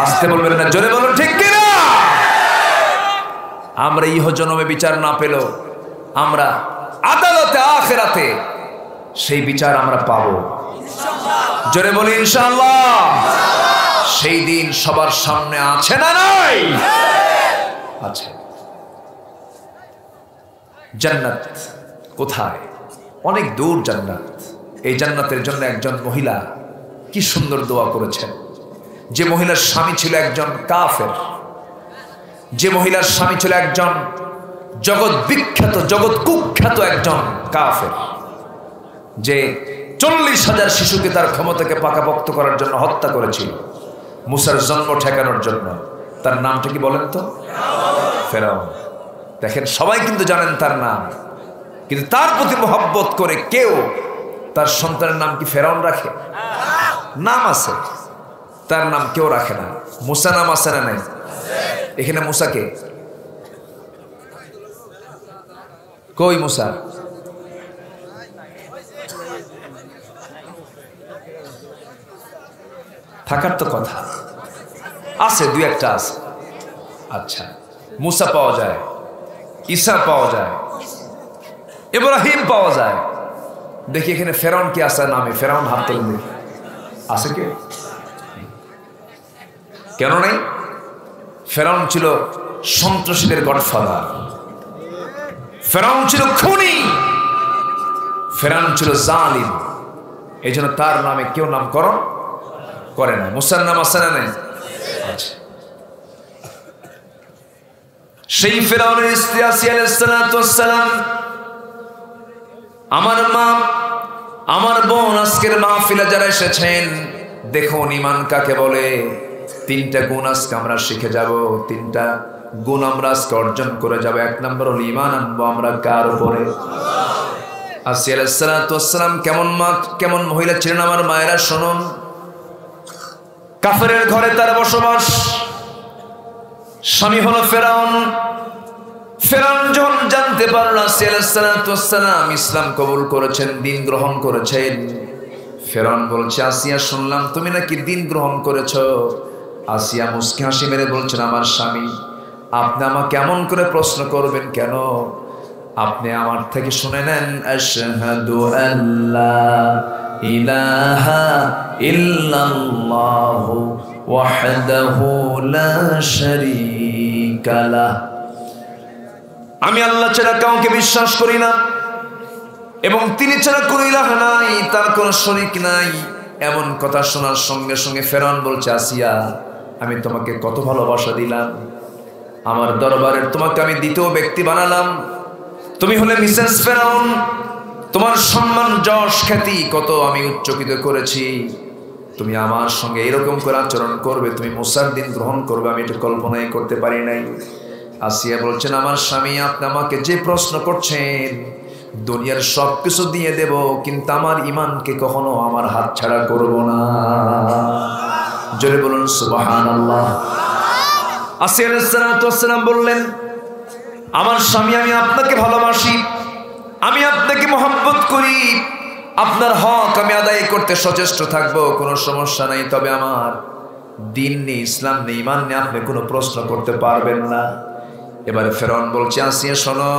আসতে বলবেন না, জোরে বলুন ঠিক কিনা? আমরা ইহজন্মে বিচার না পেলেও আমরা আদালতে আখিরাতে সেই বিচার আমরা পাবো। জোরে বলি ইনশাআল্লাহ। সেই দিন সবার সামনে আছে না নাই? আছে। জান্নাত কোথায়? অনেক দূর জান্নাত। এই জান্নাতের জন্য একজন মহিলা কি সুন্দর দোয়া করেছেন। যে মহিলার স্বামী ছিল একজন কাফের, যে মহিলার স্বামী ছিল একজন জগৎ বিখ্যাত, জগৎ কুখ্যাত একজন কাফের, যে 40,000 শিশুকে তার ক্ষমতাকে পাকাপোক্ত করার জন্য হত্যা করেছিল, মুসার জন্ম ঠেকানোর জন্য। তার নামটা কি বলেন তো? ফেরাউন। দেখেন, সবাই কিন্তু জানেন তার নাম, কিন্তু তার প্রতি মহব্বত করে কেউ তার সন্তানের নাম কি ফেরাউন রাখে? নাম আছে, তার নাম কেউ রাখে না। মুসা নাম আছে না নাই? এখানে মুসাকে কই? মুসা থাকার তো কথা আছে, দুই একটা আছে। আচ্ছা, মুসা পাওয়া যায়, ঈসা পাওয়া যায়, ইব্রাহিম পাওয়া যায়। দেখি এখানে ফেরাউন কি আছে নামে? ফেরাউন হাত তুলে আছে কে? কেন নেই? ফেরাউন ছিল সন্ত্রাসীদের গডফাদার, ফেরাউন ছিল খুনি, ফেরাউন ছিল জালিম। এই জন্য তার নামে কেউ নামকরণ করে না। মুসার নাম আছে না নাই? আচ্ছা। সেই ফেরাউনের স্ত্রী আসিয়া আলাইহিস সালাম, আমার মা, আমার বোন, আজকের মাহফিলে যারা এসেছেন, দেখুন ঈমান কাকে বলে। 3টা গুণ আজকে আমরা শিখে যাব, 3টা গুণ আমরা আজকে অর্জন করে যাব। 1 নম্বর হলো ঈমান আনবো আমরা কার উপরে? আসিয়া আলাইহিস সালাম কেমন মা, কেমন মহিলা ছিলেন আমার মায়েরা শুনুন। কাফেরের ঘরে তার বসবাস, স্বামী হলো ফেরাউন। ফেরাউন যখন জানতে পারল আসিয়া আলাইহিস সালাম ইসলাম কবুল করেছেন, দিন গ্রহণ করেছেন, ফেরাউন বলছে, আসিয়া শুনলাম তুমি নাকি দিন গ্রহণ করেছো। আসিয়া মুস্কি হাসি মেরে বলছেন, আমার স্বামী, আপনি আমাকে এমন করে প্রশ্ন করবেন কেন? আপনি আমার থেকে শুনে নেন, আশহাদু আল্লা ইলাহা ইল্লাল্লাহু ওয়াহদাহু লা শারীকা লাহ। আমি আল্লাহ ছাড়া কাউকে বিশ্বাস করি না এবং তিনি ছাড়া কোনো ইলাহ নাই, তার কোনো শরীক নাই। এমন কথা শোনার সঙ্গে সঙ্গে ফেরাউন বলছে, আসিয়া, আমি তোমাকে কত ভালোবাসা দিলাম, আমার দরবারের তোমাকে আমি দ্বিতীয় ব্যক্তি বানালাম, তুমি হলে মিসেস ফেরাউন, তোমার সম্মান যশ খ্যাতি কত আমি উচ্চকিত করেছি, তুমি আমার সঙ্গে এরকম করে আচরণ করবে, তুমি মুসার দিন গ্রহণ করবে, আমি এটা কল্পনাই করতে পারি নাই। আসিয়া বলছেন, আমার স্বামী, আপনি আমাকে যে প্রশ্ন করছেন, দুনিয়ার সব কিছু দিয়ে দেব, কিন্তু আমার ঈমানকে কখনো আমার হাত ছাড়া করব না। জোরে বলুন সুবহানাল্লাহ। আসিয়া আলাইহিস সালাম বললেন, আমার স্বামী, আমি আপনাকে ভালোবাসি, আমি আপনাকে মহব্বত করি, আপনার হক আমি আদায় করতে সচেষ্ট থাকবো, কোনো সমস্যা নাই। তবে আমার দিন নেই, ইসলাম নেই, ঈমান নেই, আপনি কোনো প্রশ্ন করতে পারবেন না। এবারে ফেরাউন বলছে, আসিয়া শোনো,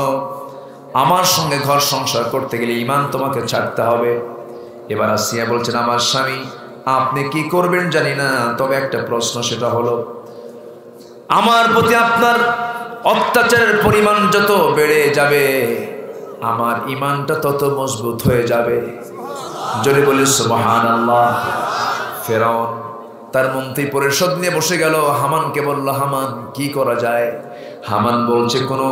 আমার সঙ্গে ঘর সংসার করতে গেলে ঈমান তোমাকে ছাড়তে হবে। এবার আসিয়া বলছেন, আমার স্বামী, আপনি কি করবেন জানি না, তবে একটা প্রশ্ন, সেটা হলো আমার প্রতি আপনার অত্যাচারের পরিমাণ যত বেড়ে যাবে, আমার ঈমানটা তত মজবুত হয়ে যাবে। জোরে বলি সুবহানাল্লাহ। ফেরাউন তার মন্ত্রী পরিষদ নিয়ে বসে গেল, হামানকে বলল, হামান কি করা যায়? হামান বলছে কোনো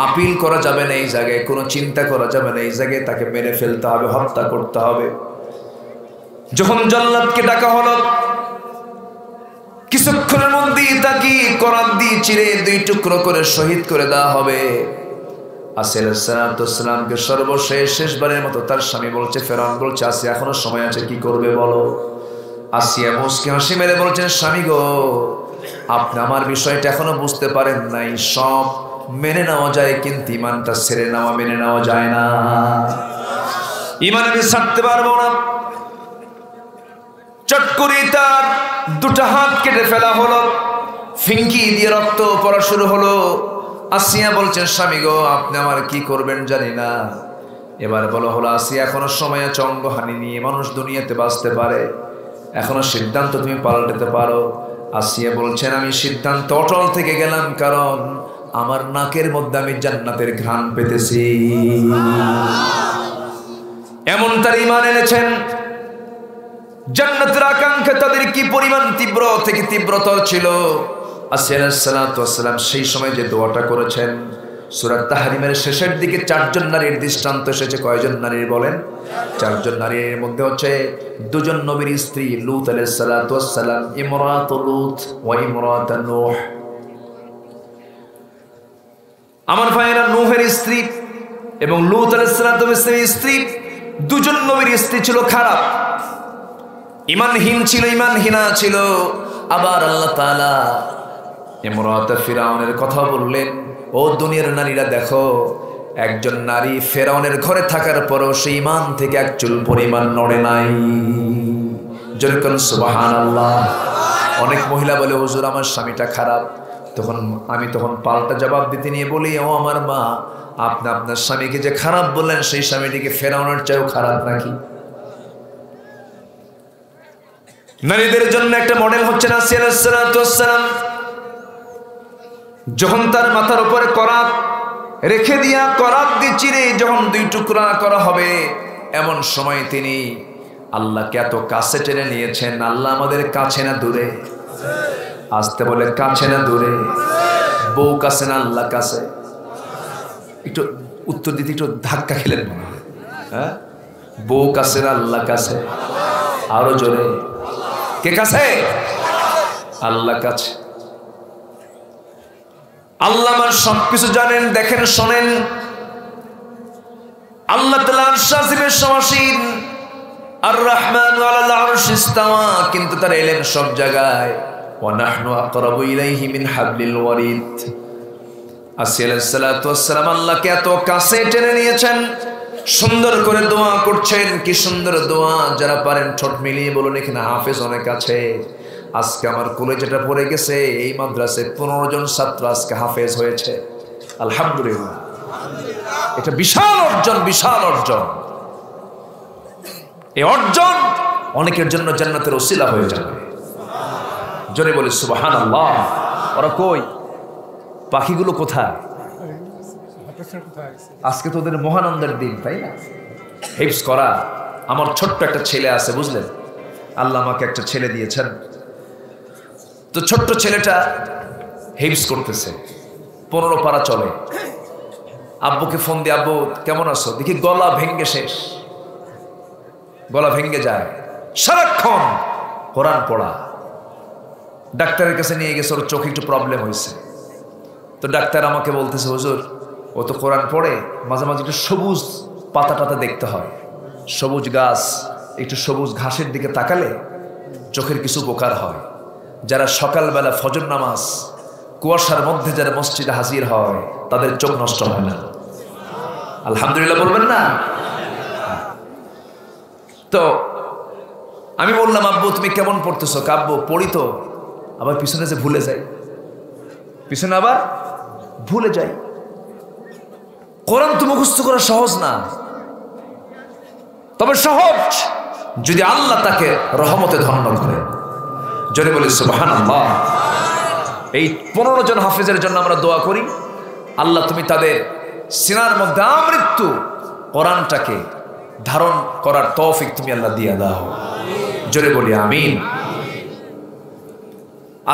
আপিল করা যাবে না এই জায়গায়, কোনো চিন্তা করা যাবে না এই জায়গায়, তাকে মেরে ফেলতে হবে, হত্যা করতে হবে। যখন জল্লাদকে ডাকা হলো, কিছুক্ষণের মধ্যেই তাকে করাত দিয়ে চিরে 2 টুকরো করে শহীদ করে দেওয়া হবে। আসিয়া আলাইহিস সালামকে শেষবারের মতো তার স্বামী বলছে, ফেরাউন বলছে, আসিয়া এখনো সময় আছে, কি করবে বলো? আসিয়া মুস্কি হাসি মেরে বলছেন, স্বামী গো, আপনি আমার বিষয়টা এখনো বুঝতে পারেন নাই। সব মেনে নেওয়া যায়, কিন্তু ইমানটা ছেড়ে নেওয়া মেনে নেওয়া যায় না। ইমান আমি ছাড়তে পারবো না। চট করে তার 2টা হাত কেটে ফেলা হলো, ফিঙ্কি দিয়ে রক্ত পড়া শুরু হলো। আসিয়া বলছেন, স্বামী গো, আপনি আমার কি করবেন জানি না। এবার বলা হলো, আসিয়া এখনো সময় আছে, অঙ্গহানি নিয়ে মানুষ দুনিয়াতে বাঁচতে পারে, এখনো সিদ্ধান্ত তুমি পাল্টাতে পারো। আসিয়া বলছেন, আমি সিদ্ধান্ত অটল থেকে গেলাম, কারণ আমার নাকের মধ্যে আমি জান্নাতের ঘ্রাণ পেতেছি। এমন তার ঈমান এনেছেন। জান্নাতের আকাঙ্ক্ষা তাদের কি পরিমাণ তীব্র থেকে তীব্রতর ছিল। আসিয়া আলাইহিস সালাম সেই সময় যে দোয়াটা করেছেন, সূরা তাহরিমের শেষের দিকে 4 জন নারীর দৃষ্টান্ত এসেছে। কয়জন নারীর বলেন? 4 জন নারীর মধ্যে হচ্ছে 2 জন নবীর স্ত্রী, লূত আলাইহিস সালাম, ইমরাত লূত ওয়া ইমরাত নূহ। আমার ভাইয়েরা, নূহের স্ত্রী এবং লূত আলাইহিস সালামের স্ত্রী, 2 জন নবীর স্ত্রী ছিল খারাপ, ঈমানহীন ছিল, ঈমানহীনা ছিল। আবার আল্লাহ তাআলা ইমরাত ফিরাউনের কথা বললেন, ও দুনিয়ার নারীরা দেখো, একজন নারী ফেরাউনের ঘরে থাকার পরও সে ঈমান থেকে এক চুল পরিমাণ নড়ে নাই। যেরকম সুবহানাল্লাহ। অনেক মহিলা বলে, হুজুর আমার স্বামীটা খারাপ। আমি তখন পাল্টা জবাব দিতে নিয়ে বলি, ও আমার মা, আপনি আপনার স্বামীকে যে খারাপ বললেন, সেই স্বামীটিকে ফেরাউনের চেয়েও খারাপ নাকি? নারীদের জন্য একটা মডেল হচ্ছে আসিয়া আলাইহিস সালাম। যখন তার মাথার উপরে করাত রেখে দিয়া, করাত দিয়ে চিরে যখন 2 টুকরা করা হবে, এমন সময় তিনি আল্লাহকে এত কাছে টেনে নিয়েছেন। আল্লাহ আমাদের কাছে না দূরে? আসতে বলে, কাছে না দূরে? বউ কাছে না আল্লাহ কাছে? একটু উত্তর দিতে একটু ধাক্কা খেলেন মনে হয়। হ্যাঁ, বউ কাছে না আল্লাহ কাছে? আরো জোরে, কে কাছে? আল্লাহ কাছে। আল্লাহ আমার সবকিছু জানেন, দেখেন, শোনেন। আল্লাহ তাআলা আরশ আজিমের সমাসীন, আর রহমানু আলাল আরশি ইস্তাওয়া, কিন্তু তার ইলম সব জায়গায়। ওয়া নাহনু আকরাবু ইলাইহি মিন হাবলিল ওয়ারিদ। আসিয়া আলাইহিস সালাম আল্লাহকে এত কাছে টেনে নিয়েছেন, সুন্দর করে দোয়া করছেন। কি সুন্দর দোয়া! যারা পারেন ঠোঁট মিলিয়ে বলুন, এখানে হাফেজ অনেক আছে। আজকে আমার কলেজটা পড়ে গেছে, এই মাদ্রাসায় 15 জন ছাত্র আজকে হাফেজ হয়েছে, আলহামদুলিল্লাহ। এটা বিশাল অর্জন, বিশাল অর্জন। এই অর্জন অনেকের জন্য জান্নাতের ওসিলা হয়ে যাবে। জোরে বলি সুবহানাল্লাহ। ওরা কই? পাখিগুলো কোথায়? আজকে তো ওদের মহানন্দের দিন, তাই না? হিফজ করা। আমার ছোট্ট একটা ছেলে আছে, বুঝলেন? আল্লাহ আমাকে একটা ছেলে দিয়েছেন। তো ছোট্ট ছেলেটা হিফজ করতেছে, 15 পারা চলে। আব্বুকে ফোন দিয়ে, আব্বু কেমন আছো? দেখি গলা ভেঙ্গে শেষ, গলা ভেঙ্গে যায়। সারাক্ষণ কোরআন পড়া। ডাক্তারের কাছে নিয়ে গেছে, ওর চোখে একটু প্রবলেম হয়েছে। তো ডাক্তার আমাকে বলতেছে, হুজুর ও তো কোরআন পড়ে, মাঝে মাঝে একটু সবুজ পাতা টাতা দেখতে হয়, সবুজ গাছ, একটু সবুজ ঘাসের দিকে তাকালে চোখের কিছু উপকার হয়। যারা সকালবেলা ফজর নামাজ কুয়াশার মধ্যে যারা মসজিদে হাজির হয়, তাদের চোখ নষ্ট হয় না। আলহামদুলিল্লাহ বলবেন না? তো আমি বললাম, আব্বু তুমি কেমন পড়তেছো? কাব্য পড়ি তো, আবার পিছনে যে ভুলে যাই, পিছনে আবার ভুলে যাই। কোরআন তো মুখস্থ করা সহজ না, তবে সহজ যদি আল্লাহ তাকে রহমতে ধন্য করে। জোরে বলি সুবহানাল্লাহ। এই 15 জন হাফেজের জন্য আমরা দোয়া করি, আল্লাহ তুমি তাদের সিনার মধ্যে আমৃত্যু কোরআনটাকে ধারণ করার তৌফিক তুমি আল্লাহ দিয়ে দাও। জোরে বলি আমিন।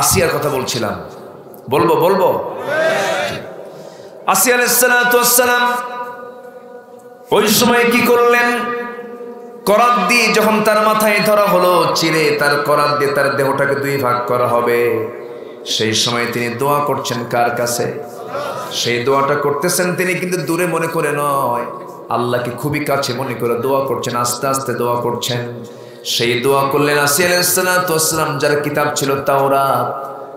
আসিয়ার কথা বলছিলাম, বলবো আসিয়া আলাইহিস সালাতু ওয়াস সালাম ওই সময় কি করলেন, করাত দিয়ে যখন তার মাথায় ধরা হলো, চিরে তার করাত দিয়ে তার দেহটাকে দুই ভাগ করা হবে, সেই সময় তিনি দোয়া করছেন কার কাছে? সেই দোয়াটা করতেছেন তিনি কিন্তু দূরে মনে করে নয়, আল্লাহকে খুবই কাছে মনে করে দোয়া করছেন, আস্তে আস্তে দোয়া করছেন। সেই দোয়া করলেন আসিয়া আলাইহিস সালাতু ওয়াস সালাম, যার কিতাব ছিল তাওরাত,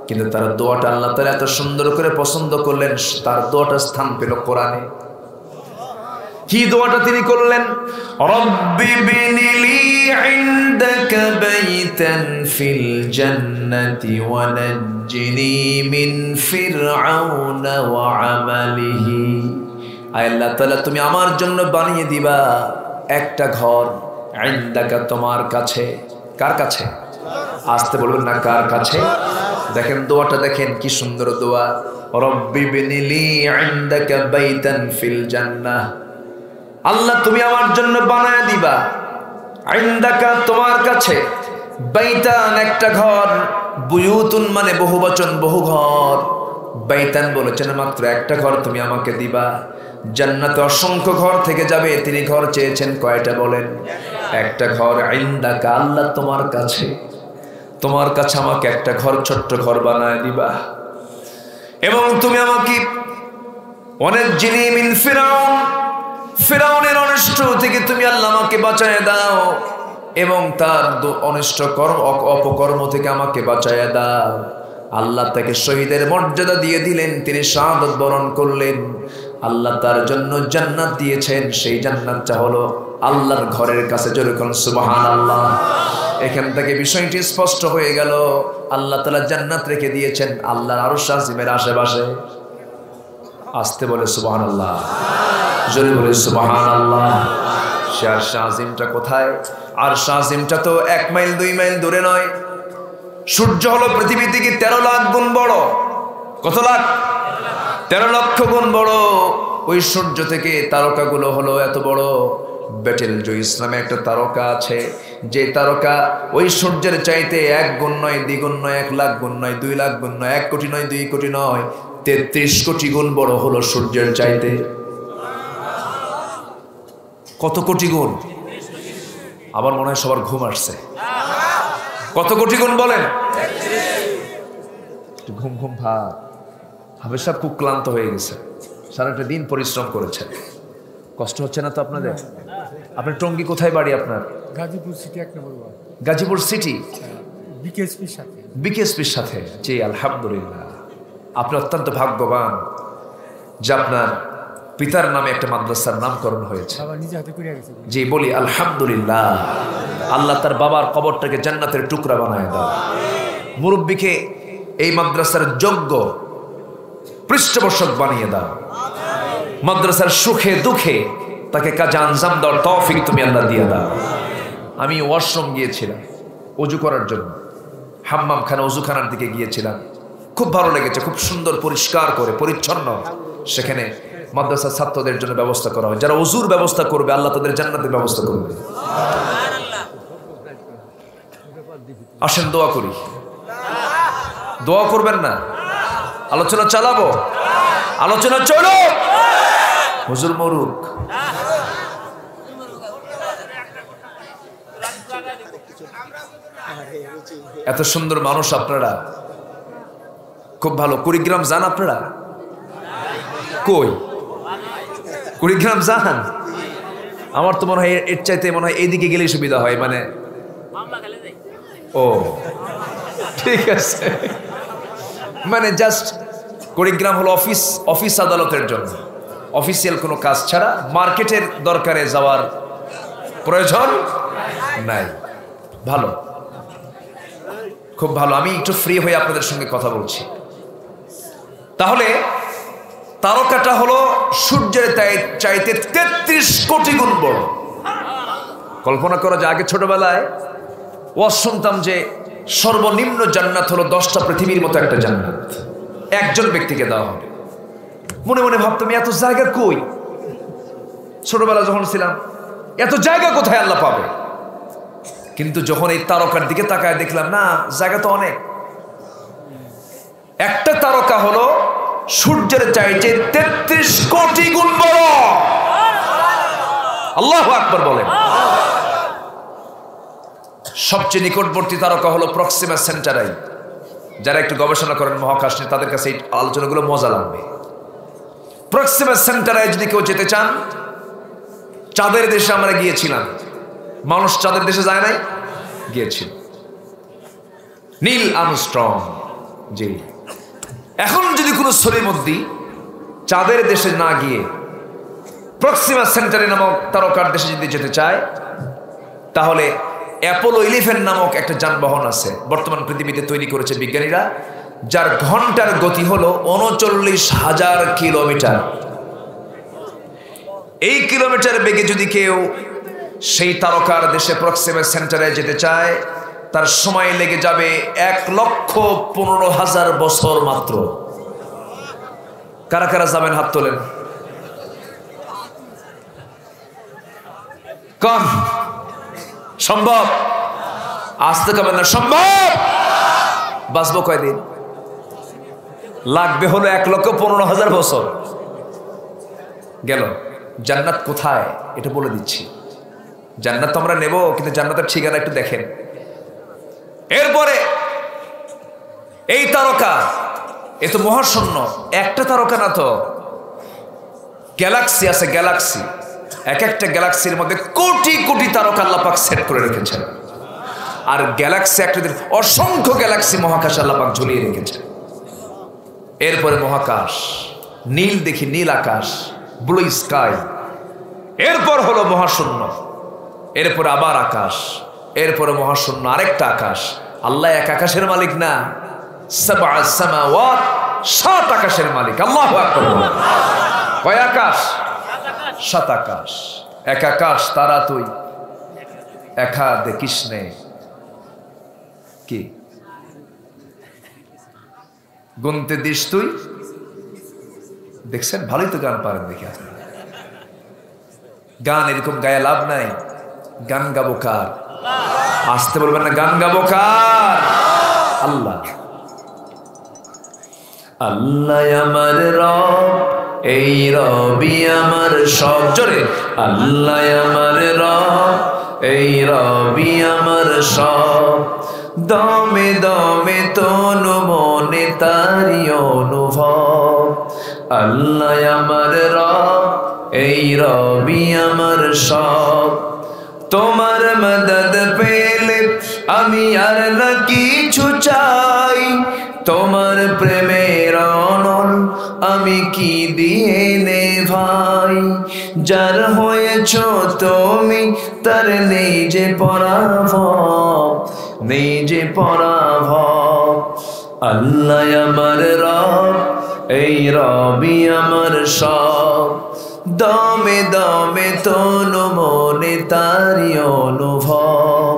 কিন্তু তার দোয়াটা আল্লাহ তাআলা এত সুন্দর করে পছন্দ করলেন, তার দোয়াটা স্থান পেল কোরআনে। কি দোয়াটা তিনি করলেন? রব্বি বিনিলি ইনদাকা বাইতান ফিল জান্নাতি ওয়া নাজ্জিনি মিন ফিরআউনা ওয়া আমালিহি। আয় আল্লাহ তাআলা, তুমি আমার জন্য বানিয়ে দিবা একটা ঘর, ইনদাকা তোমার কাছে। কার কাছে? আসতে বলবেন না, কার কাছে? দেখেন দোয়াটা, দেখেন কি সুন্দর দোয়া। রব্বি বিনিলি ইনদাকা বাইতান ফিল জান্নাহ, আল্লাহ তুমি আমার জন্য বানায় দিবা, ইনদাকা তোমার কাছে, বাইতান একটা ঘর, বুয়ুতুন মানে বহুবচন, বহু ঘর, বাইতান বলেছেন মাত্র একটা ঘর তুমি আমাকে দিবা। জান্নাতে অসংখ্য ঘর থেকে যাবে, তিনি ঘর চেয়েছেন কয়টা বলেন? একটা ঘর। ইনদাকা আল্লাহ তোমার কাছে, তোমার কাছে আমাকে একটা ঘর, ছোট্ট ঘর বানায় দিবা, এবং তুমি আমাকে ওয়ানাজ্জিনি মিন ফিরআউন, ফিরআউনের অনিষ্ট থেকে তুমি আল্লাহ আমাকে বাঁচায় দাও, এবং তার অনিষ্ট কর্ম অপকর্ম থেকে আমাকে বাঁচায় দাও। আল্লাহ তাকে শহীদের মর্যাদা দিয়ে দিলেন, তিনি শাহাদাত বরণ করলেন, আল্লাহ তার জন্য জান্নাত দিয়েছেন, সেই জান্নাতটা হলো আল্লাহর ঘরের কাছে। যেরকম সুবহানাল্লাহ। এখান থেকে বিষয়টি স্পষ্ট হয়ে গেল, আল্লাহ তাআলা জান্নাত রেখে দিয়েছেন আল্লাহর আরশ আজিমের আশেপাশে। আসতে বলে সুবহানাল্লাহ, জোরে বলে সুবহানাল্লাহ। সে আরশ আজিমটা কোথায়? আরশ আজিমটা তো 1 মাইল 2 মাইল দূরে নয়, সূর্য হলো পৃথিবী থেকে 13 লাখ গুণ বড়। কত লাখ? 13 লক্ষ গুণ বড়। ওই সূর্য থেকে তারকাগুলো হলো এত বড়। বেটেল জুইস নামে একটা তারকা আছে, যে তারকা ওই সূর্যের চাইতে 1 গুণ নয়, 2 গুণ নয়, 1 লাখ গুণ নয়, 2 লাখ গুণ নয়, 1 কোটি নয়, 2 কোটি নয়, 33 কোটি গুণ বড় হলো সূর্যের চাইতে। কত কোটি গুণ? আবার মনে হয় সবার ঘুম আসছে। কত কোটি গুণ বলেন? ঘুম ঘুম ভাব। হাফেজ সাহেব খুব ক্লান্ত হয়ে গেছে, সারাটা দিন পরিশ্রম করেছেন, কষ্ট হচ্ছে না তো আপনাদের? আপনার টঙ্গী কোথায় বাড়ি আপনার? গাজীপুর সিটি 1 নম্বর ওয়ার্ড। গাজীপুর সিটি, বিকেএসপির সাথে। বিকেএসপির সাথে। জি আলহামদুলিল্লাহ, আপনি অত্যন্ত ভাগ্যবান যে আপনার পিতার নামে একটা মাদ্রাসার নামকরণ হয়েছে। বাবা নিজে হাতে করে গেছে। জি বলি আলহামদুলিল্লাহ। আল্লাহ তার বাবার কবরটাকে জান্নাতের টুকরা বানায় দাও। মুরব্বীকে এই মাদ্রাসার যোগ্য পৃষ্ঠপোষক বানিয়ে দাও। মাদ্রাসার সুখে দুঃখে তাকে কাজে আঞ্জাম দেওয়ার তৌফিক তুমি আল্লাহ দিয়ে দাও। আমি ওয়াশরুম গিয়েছিলাম ওযু করার জন্য, হাম্মামখানা ওযুখানার দিকে গিয়েছিলাম, খুব ভালো লেগেছে, খুব সুন্দর পরিষ্কার করে পরিচ্ছন্ন। সেখানে মাদ্রাসার ছাত্রদের জন্য ব্যবস্থা করা হয়, যারা ওযুর ব্যবস্থা করবে আল্লাহ তাদের জান্নাতের ব্যবস্থা করবে। আসেন দোয়া করি। দোয়া করবেন না? আলোচনা চালাবো, আলোচনা চলো। হুজুর মরুক। এত সুন্দর মানুষ আপনারা, খুব ভালো। কুড়িগ্রাম যান আপনারা? কই কুড়িগ্রাম যান? আমার তো মনে হয় এর চাইতে মনে হয় এইদিকে গেলেই সুবিধা হয়, মানে ও ঠিক আছে, মানে জাস্ট কুড়িগ্রাম হলো অফিস আদালতের জন্য, অফিসিয়াল কোনো কাজ ছাড়া মার্কেটের দরকারে যাওয়ার প্রয়োজন নাই। ভালো, খুব ভালো। আমি একটু ফ্রি হয়ে আপনাদের সঙ্গে কথা বলছি। তাহলে তারকাটা হলো সূর্যের চাইতে 33 কোটি গুণ বড়। কল্পনা করা যায়, আগে ছোটবেলায় ওয়াজ শুনতাম যে সর্বনিম্ন জান্নাত হলো 10টা পৃথিবীর মতো একটা জান্নাত একজন ব্যক্তিকে দেওয়া হবে। মনে মনে ভাবতাম এত জায়গা কই? ছোটবেলা যখন ছিলাম এত জায়গা কোথায় আল্লাহ পাবে? কিন্তু যখন এই তারকার দিকে তাকায় দেখলাম না, জায়গা তো অনেক। সূর্যের চাইতে 33 কোটি গুণ বড়। আল্লাহু আকবার বলেন। সবচেয়ে নিকটবর্তী তারকা হলো প্রক্সিমা সেন্টারাই। যারা একটু গবেষণা করেন মহাকাশ নিয়ে তাদের কাছে এই আলোচনাগুলো মজা লাগবে। প্রক্সিমা সেন্টারাই যদি কেউ যেতে চান, চাঁদের দেশে আমরা গিয়েছিলাম। মানুষ চাঁদের দেশে যায় নাই? গিয়েছিল নীল আর্মস্ট্রং। জি, এখন যদি কোনো সলিমুদ্দি চাঁদের দেশে না গিয়ে প্রক্সিমা সেন্টারি নামক তারকার দেশে যদি যেতে চায়, তাহলে অ্যাপোলো 11 নামক একটা যানবাহন আছে বর্তমান পৃথিবীতে তৈরি করেছে বিজ্ঞানীরা, যার ঘন্টার গতি হলো 39,000 কিলোমিটার। এই কিলোমিটার বেগে যদি কেউ সেই তারকার দেশে প্রক্সিমা সেন্টারে যেতে চায়, তার সময় লেগে যাবে 1,15,000 বছর মাত্র। কারা কারা যাবেন হাত তোলেন। কম সম্ভব? আসতে কবেন না, সম্ভব। বাঁচবো কয়দিন? লাগবে হলো 1,15,000 বছর। গেল। জান্নাত কোথায় এটা বলে দিচ্ছি। জান্নাত তো আমরা নেব, কিন্তু জান্নাতের ঠিকানা একটু দেখেন। এরপরে এই তারকা, এ তো মহাশূন্য। একটা তারকা না তো, গ্যালাক্সি আছে, গ্যালাক্সি। এক একটা গ্যালাক্সির মধ্যে কোটি কোটি তারকা আল্লাহ পাক সেট করে রেখেছেন। আর গ্যালাক্সি একটা অসংখ্য গ্যালাক্সি মহাকাশ আল্লাহ পাক ঝুলিয়ে রেখেছেন। এরপরে মহাকাশ, নীল দেখি, নীল আকাশ, ব্লু স্কাই। এরপর হলো মহাশূন্য, এরপর আবার আকাশ, এরপরে মহাশূন্য, আরেকটা আকাশ। আল্লাহ এক আকাশের মালিক না, 7 সামাওয়াত, 7 আকাশের মালিক। আল্লাহু আকবার। কয় আকাশ? 7 আকাশ। এক আকাশ তারা তুই, একা দেখিস নে। কি গুনতে দিস তুই? দেখছেন, ভালোই তো গান পারেন দেখে। গান এরকম গায়ে লাভ নাই। গান গাবো কার? আসতে বলবেন না, গান গাবো কার? আল্লাহ। আল্লাহ আমার রব, এই রবি আমার সব। জোরে আল্লাহ আমার রব, এই রবি আমার সব। দমে দমে তনু মনে তারি অনুভব। আল্লাহ আমার রব, এই রবি আমার সব। তোমার মদদ পেলে আমি আর না কিছু চাই। তোমার প্রেমের অনল আমি কি দিয়ে নে ভাই। যার হয়েছ তুমি তার নেই যে পরাভব, নেই যে পরাভব। আল্লাহ আমার রব, এই রবি আমার সব। দমে দমে তনু মনে তারি অনুভব।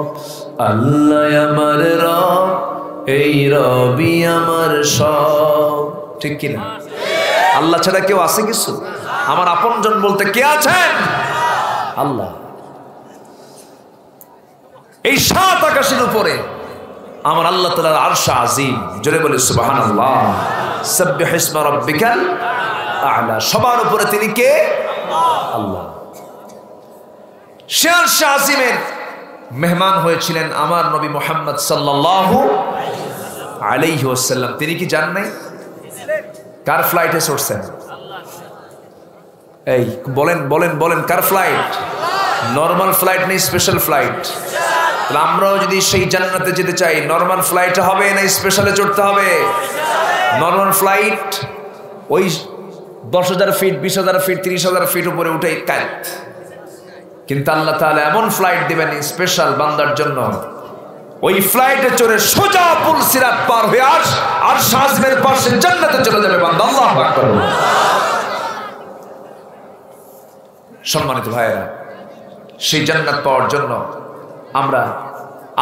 আল্লাহ আমার রব, এই রবি আমার সব। ঠিক কিনা? আল্লাহ ছাড়া কেউ আছে কিছু? আমার আপনজন বলতে কে আছেন? আল্লাহ। এই 7 আকাশের উপরে আমার আল্লাহ তাআলার আরশ আজিম। জোরে বলে সুবহানাল্লাহ। সাব্বিহ ইসমা রাব্বিকাল আ'লা। সবার উপরে তিনি কে? আল্লাহ। সে আরশ আজিমের মেহমান হয়েছিলেন আমার নবী মুহাম্মদ সাল্লাল্লাহু আলাইহি ওয়াসাল্লাম। তিনি কি জান নাই? কার ফ্লাইটে চড়ছেন? এই বলেন বলেন বলেন, কার ফ্লাইট? নরমাল ফ্লাইট নেই, স্পেশাল ফ্লাইট। তাহলে আমরাও যদি সেই জান্নাতে যেতে চাই, নরমাল ফ্লাইটে হবে না স্পেশালে চড়তে হবে? নরমাল ফ্লাইট ওই 10,000 ফিট, 20,000 ফিট, 30,000 ফিট উপরে উঠে কাজ। কিন্তু আল্লাহ তাআলা এমন ফ্লাইট দিবেন স্পেশাল বান্দার জন্য, ওই ফ্লাইটে চড়ে সোজা পুল সিরাত পার হয়ে আর শাহজমের পাশে জান্নাতে চলে যাবে বান্দা। আল্লাহু আকবার। সম্মানিত ভাইয়েরা, সেই জান্নাত পাওয়ার জন্য আমরা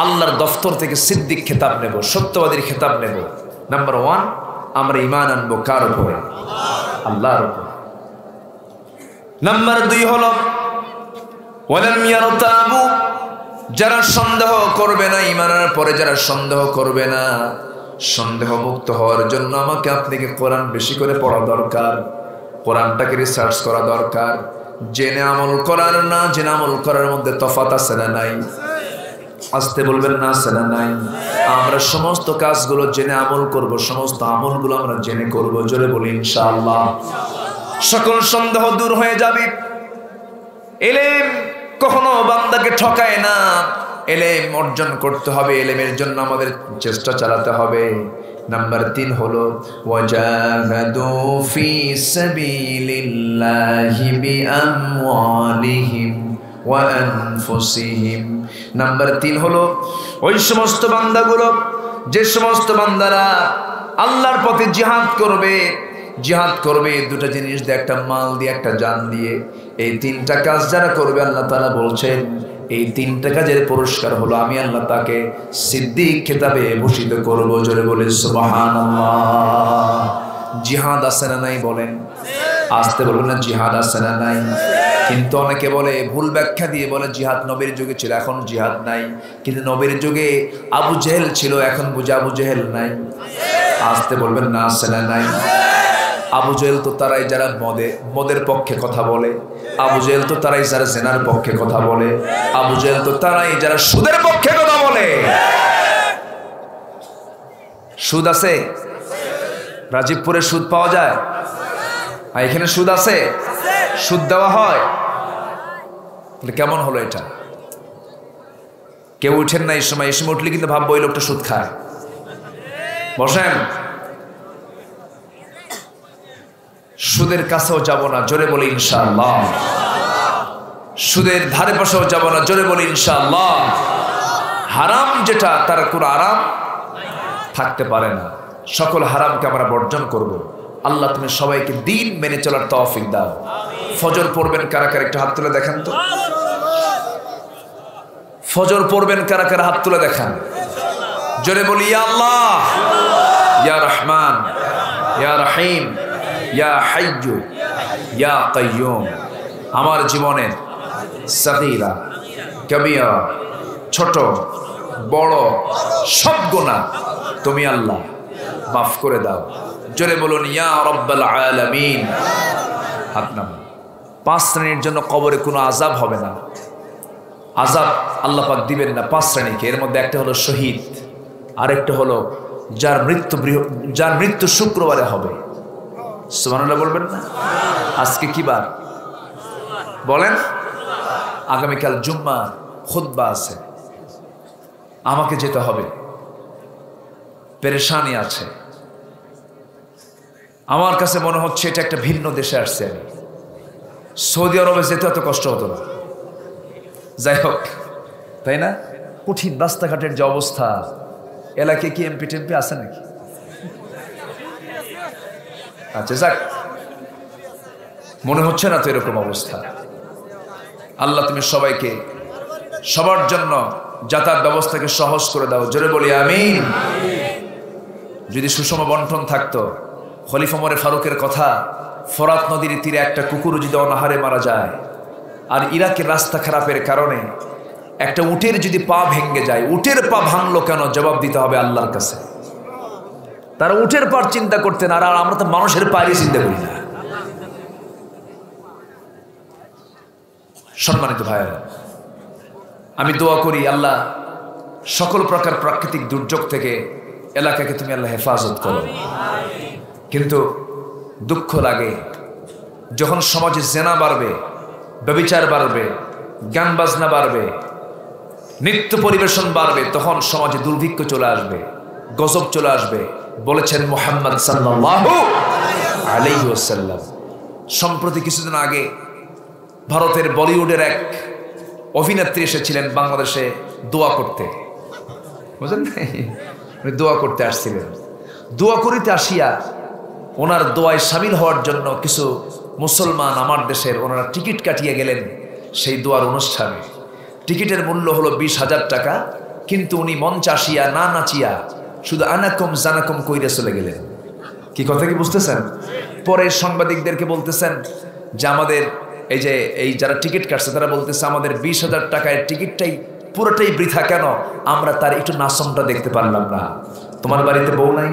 আল্লাহর দফতর থেকে সিদ্দিক খেতাব নেব, সত্যবাদীর খেতাব নেব। নাম্বার 1, আমরা ঈমান আনবো কার উপরে? আল্লাহর উপরে। নাম্বার 2 হলো ওয়ালাম ইয়ারতাবু, যারা সন্দেহ করবে না, ঈমানের পরে যারা সন্দেহ করবে না। সন্দেহমুক্ত হওয়ার জন্য আমাকে আপনাকে কোরআন বেশি করে পড়া দরকার, কোরআনটাকে রিসার্চ করা দরকার। জেনে আমল করার না জেনে আমল করার মধ্যে তফাৎ আছে না নাই? আসতে বলবেন না, আছে না নাই? আমরা সমস্ত কাজগুলো জেনে আমল করব, সমস্ত আমলগুলো আমরা জেনে করব। জোরে বলি ইনশাআল্লাহ। সকল সন্দেহ দূর হয়ে যাবে। ইলম কখনো বান্দাকে ঠকায় না। ইলম অর্জন করতে হবে, ইলমের জন্য আমাদের চেষ্টা চালাতে হবে। নাম্বার 3 হলো ওয়াজাহাদু ফি সাবিলিল্লাহি বিআমওয়ালিহিম ওয়া আনফুসিহিম। নাম্বার 3 হলো ওই সমস্ত বান্দাগুলো, যে সমস্ত বান্দারা আল্লাহর পথে জিহাদ করবে, জিহাদ করবে দুটো জিনিস দিয়ে, একটা মাল দিয়ে, একটা জান দিয়ে। এই 3টা কাজ যারা করবে আল্লাহ তাআলা বলছেন এই 3টা কাজের পুরস্কার হলো আমি আল্লাহ তাকে সিদ্দিক খেতাবে ভূষিত করব। জোরে বলে সুবহানাল্লাহ। জিহাদ আছে না নাই বলেন? আসতে বলবেন না, জিহাদ আছে না নাই? কিন্তু অনেকে বলে, ভুল ব্যাখ্যা দিয়ে বলে জিহাদ নবীর যুগে ছিল, এখন জিহাদ নাই। কিন্তু নবীর যুগে আবু জেহেল ছিল, এখন বুঝে আবু জেহেল নাই। আসতে বলবেন না, আছে না নাই? আবু জেহেল তো তারাই যারা মদের পক্ষে কথা বলে, আবু জেহেল তো তারাই যারা জেনার পক্ষে কথা বলে, আবু জেহেল তো তারাই যারা সুদের পক্ষে কথা বলে। সুদ আছে? রাজীবপুরে সুদ পাওয়া যায়? আর এখানে সুদ আছে? সুদ দেওয়া হয়? কেমন হলো এটা? কেউ উঠেন না এই সময়। এই সময় উঠলে কিন্তু ভাববো ওই লোকটা সুদ খায়। বসেন। সুদের কাছেও যাব না, জোরে বলি ইনশাআল্লাহ। সুদের ধারে পাশেও যাব না, জোরে বলি ইনশাআল্লাহ। হারাম যেটা, তার কোনো আরাম থাকতে পারে না। সকল হারামকে আমরা বর্জন করব। আল্লাহ তুমি সবাইকে দিন মেনে চলার তৌফিক দাও। ফজর পড়বেন কারা কারা, একটু হাত তুলে দেখান তো। ফজর পড়বেন কারা কারা, হাত তুলে দেখান। জোরে বলি ইয়া আল্লাহ, ইয়া রহমান, ইয়া রহিম, ইয়া হাইয়্যু, ইয়া কাইয়্যুম। আমার জীবনের সাগীরা কবিরা, ছোট বড় সব গুনাহ তুমি আল্লাহ মাফ করে দাও। জোরে বলুন ইয়া রাব্বাল আলামিন। হাত নামান। 5 শ্রেণীর জন্য কবরে কোনো আযাব হবে না, আযাব আল্লাহ পাক দিবেন না 5 শ্রেণীকে। এর মধ্যে একটা হলো শহীদ, আরেকটা হলো যার মৃত্যু শুক্রবারে হবে। সুবহানাল্লাহ বলবেন না? আজকে কি বার বলেন? আগামীকাল জুম্মা খুতবা আছে, আমাকে যেতে হবে। পেরেশানি আছে। আমার কাছে মনে হচ্ছে এটা একটা ভিন্ন দেশে আসছে আমি। সৌদি আরবে যেতে এত কষ্ট হতো না। যাই হোক, তাই না? কঠিন রাস্তাঘাটের যে অবস্থা। এলাকায় কি এমপি টেমপি আছে নাকি? আচ্ছা যাক, মনে হচ্ছে না তো এরকম অবস্থা। আল্লাহ তুমি সবাইকে, সবার জন্য যাতায়াত ব্যবস্থাকে সহজ করে দাও। জোরে বলি আমিন। যদি সুষম বন্টন থাকতো, খলিফা ওমর ফারুকের কথা, ফোরাত নদীর তীরে একটা কুকুর যদি অনাহারে মারা যায়, আর ইরাকের রাস্তা খারাপের কারণে একটা উটের যদি পা ভেঙে যায়, উটের পা ভাঙলো কেন, জবাব দিতে হবে আল্লাহর কাছে। তারা উটের পার চিন্তা করতেন, আর আমরা তো মানুষের পায়ে চিন্তা করি না। সম্মানিত ভাইয়েরা, আমি দোয়া করি আল্লাহ সকল প্রকার প্রাকৃতিক দুর্যোগ থেকে এলাকাকে তুমি আল্লাহ হেফাজত করো। কিন্তু দুঃখ লাগে যখন সমাজে জেনা বাড়বে, ব্যভিচার বাড়বে, গান বাজনা বাড়বে, নৃত্য পরিবেশন বাড়বে, তখন সমাজে দুর্ভিক্ষ চলে আসবে, গজব চলে আসবে। বলেছেন মুহাম্মদ সাল্লাল্লাহু আলাইহি ওয়াসাল্লাম। সম্প্রতি কিছুদিন আগে ভারতের বলিউডের এক অভিনেত্রী এসেছিলেন বাংলাদেশে দোয়া করতে, বুঝলেন? দোয়া করতে আসছিলেন। দোয়া করিতে আসিয়া ওনার দোয়ায় সামিল হওয়ার জন্য কিছু মুসলমান আমার দেশের, ওনারা টিকিট কাটিয়ে গেলেন সেই দোয়ার অনুষ্ঠানে। টিকিটের মূল্য হলো 20,000 টাকা, কিন্তু উনি মঞ্চে আসিয়া না নাচিয়া শুধু আনাকুম জানাকুম কইরে চলে গেলেন। কি কথা কি বুঝতেছেন? পরে সাংবাদিকদেরকে বলতেছেন যে আমাদের এই যারা টিকিট কাটছে তারা বলতেছে আমাদের 20,000 টাকায় টিকিটটাই পুরোটাই বৃথা, কেন আমরা তার একটু নাচনটা দেখতে পারলাম না। তোমার বাড়িতে বউ নাই?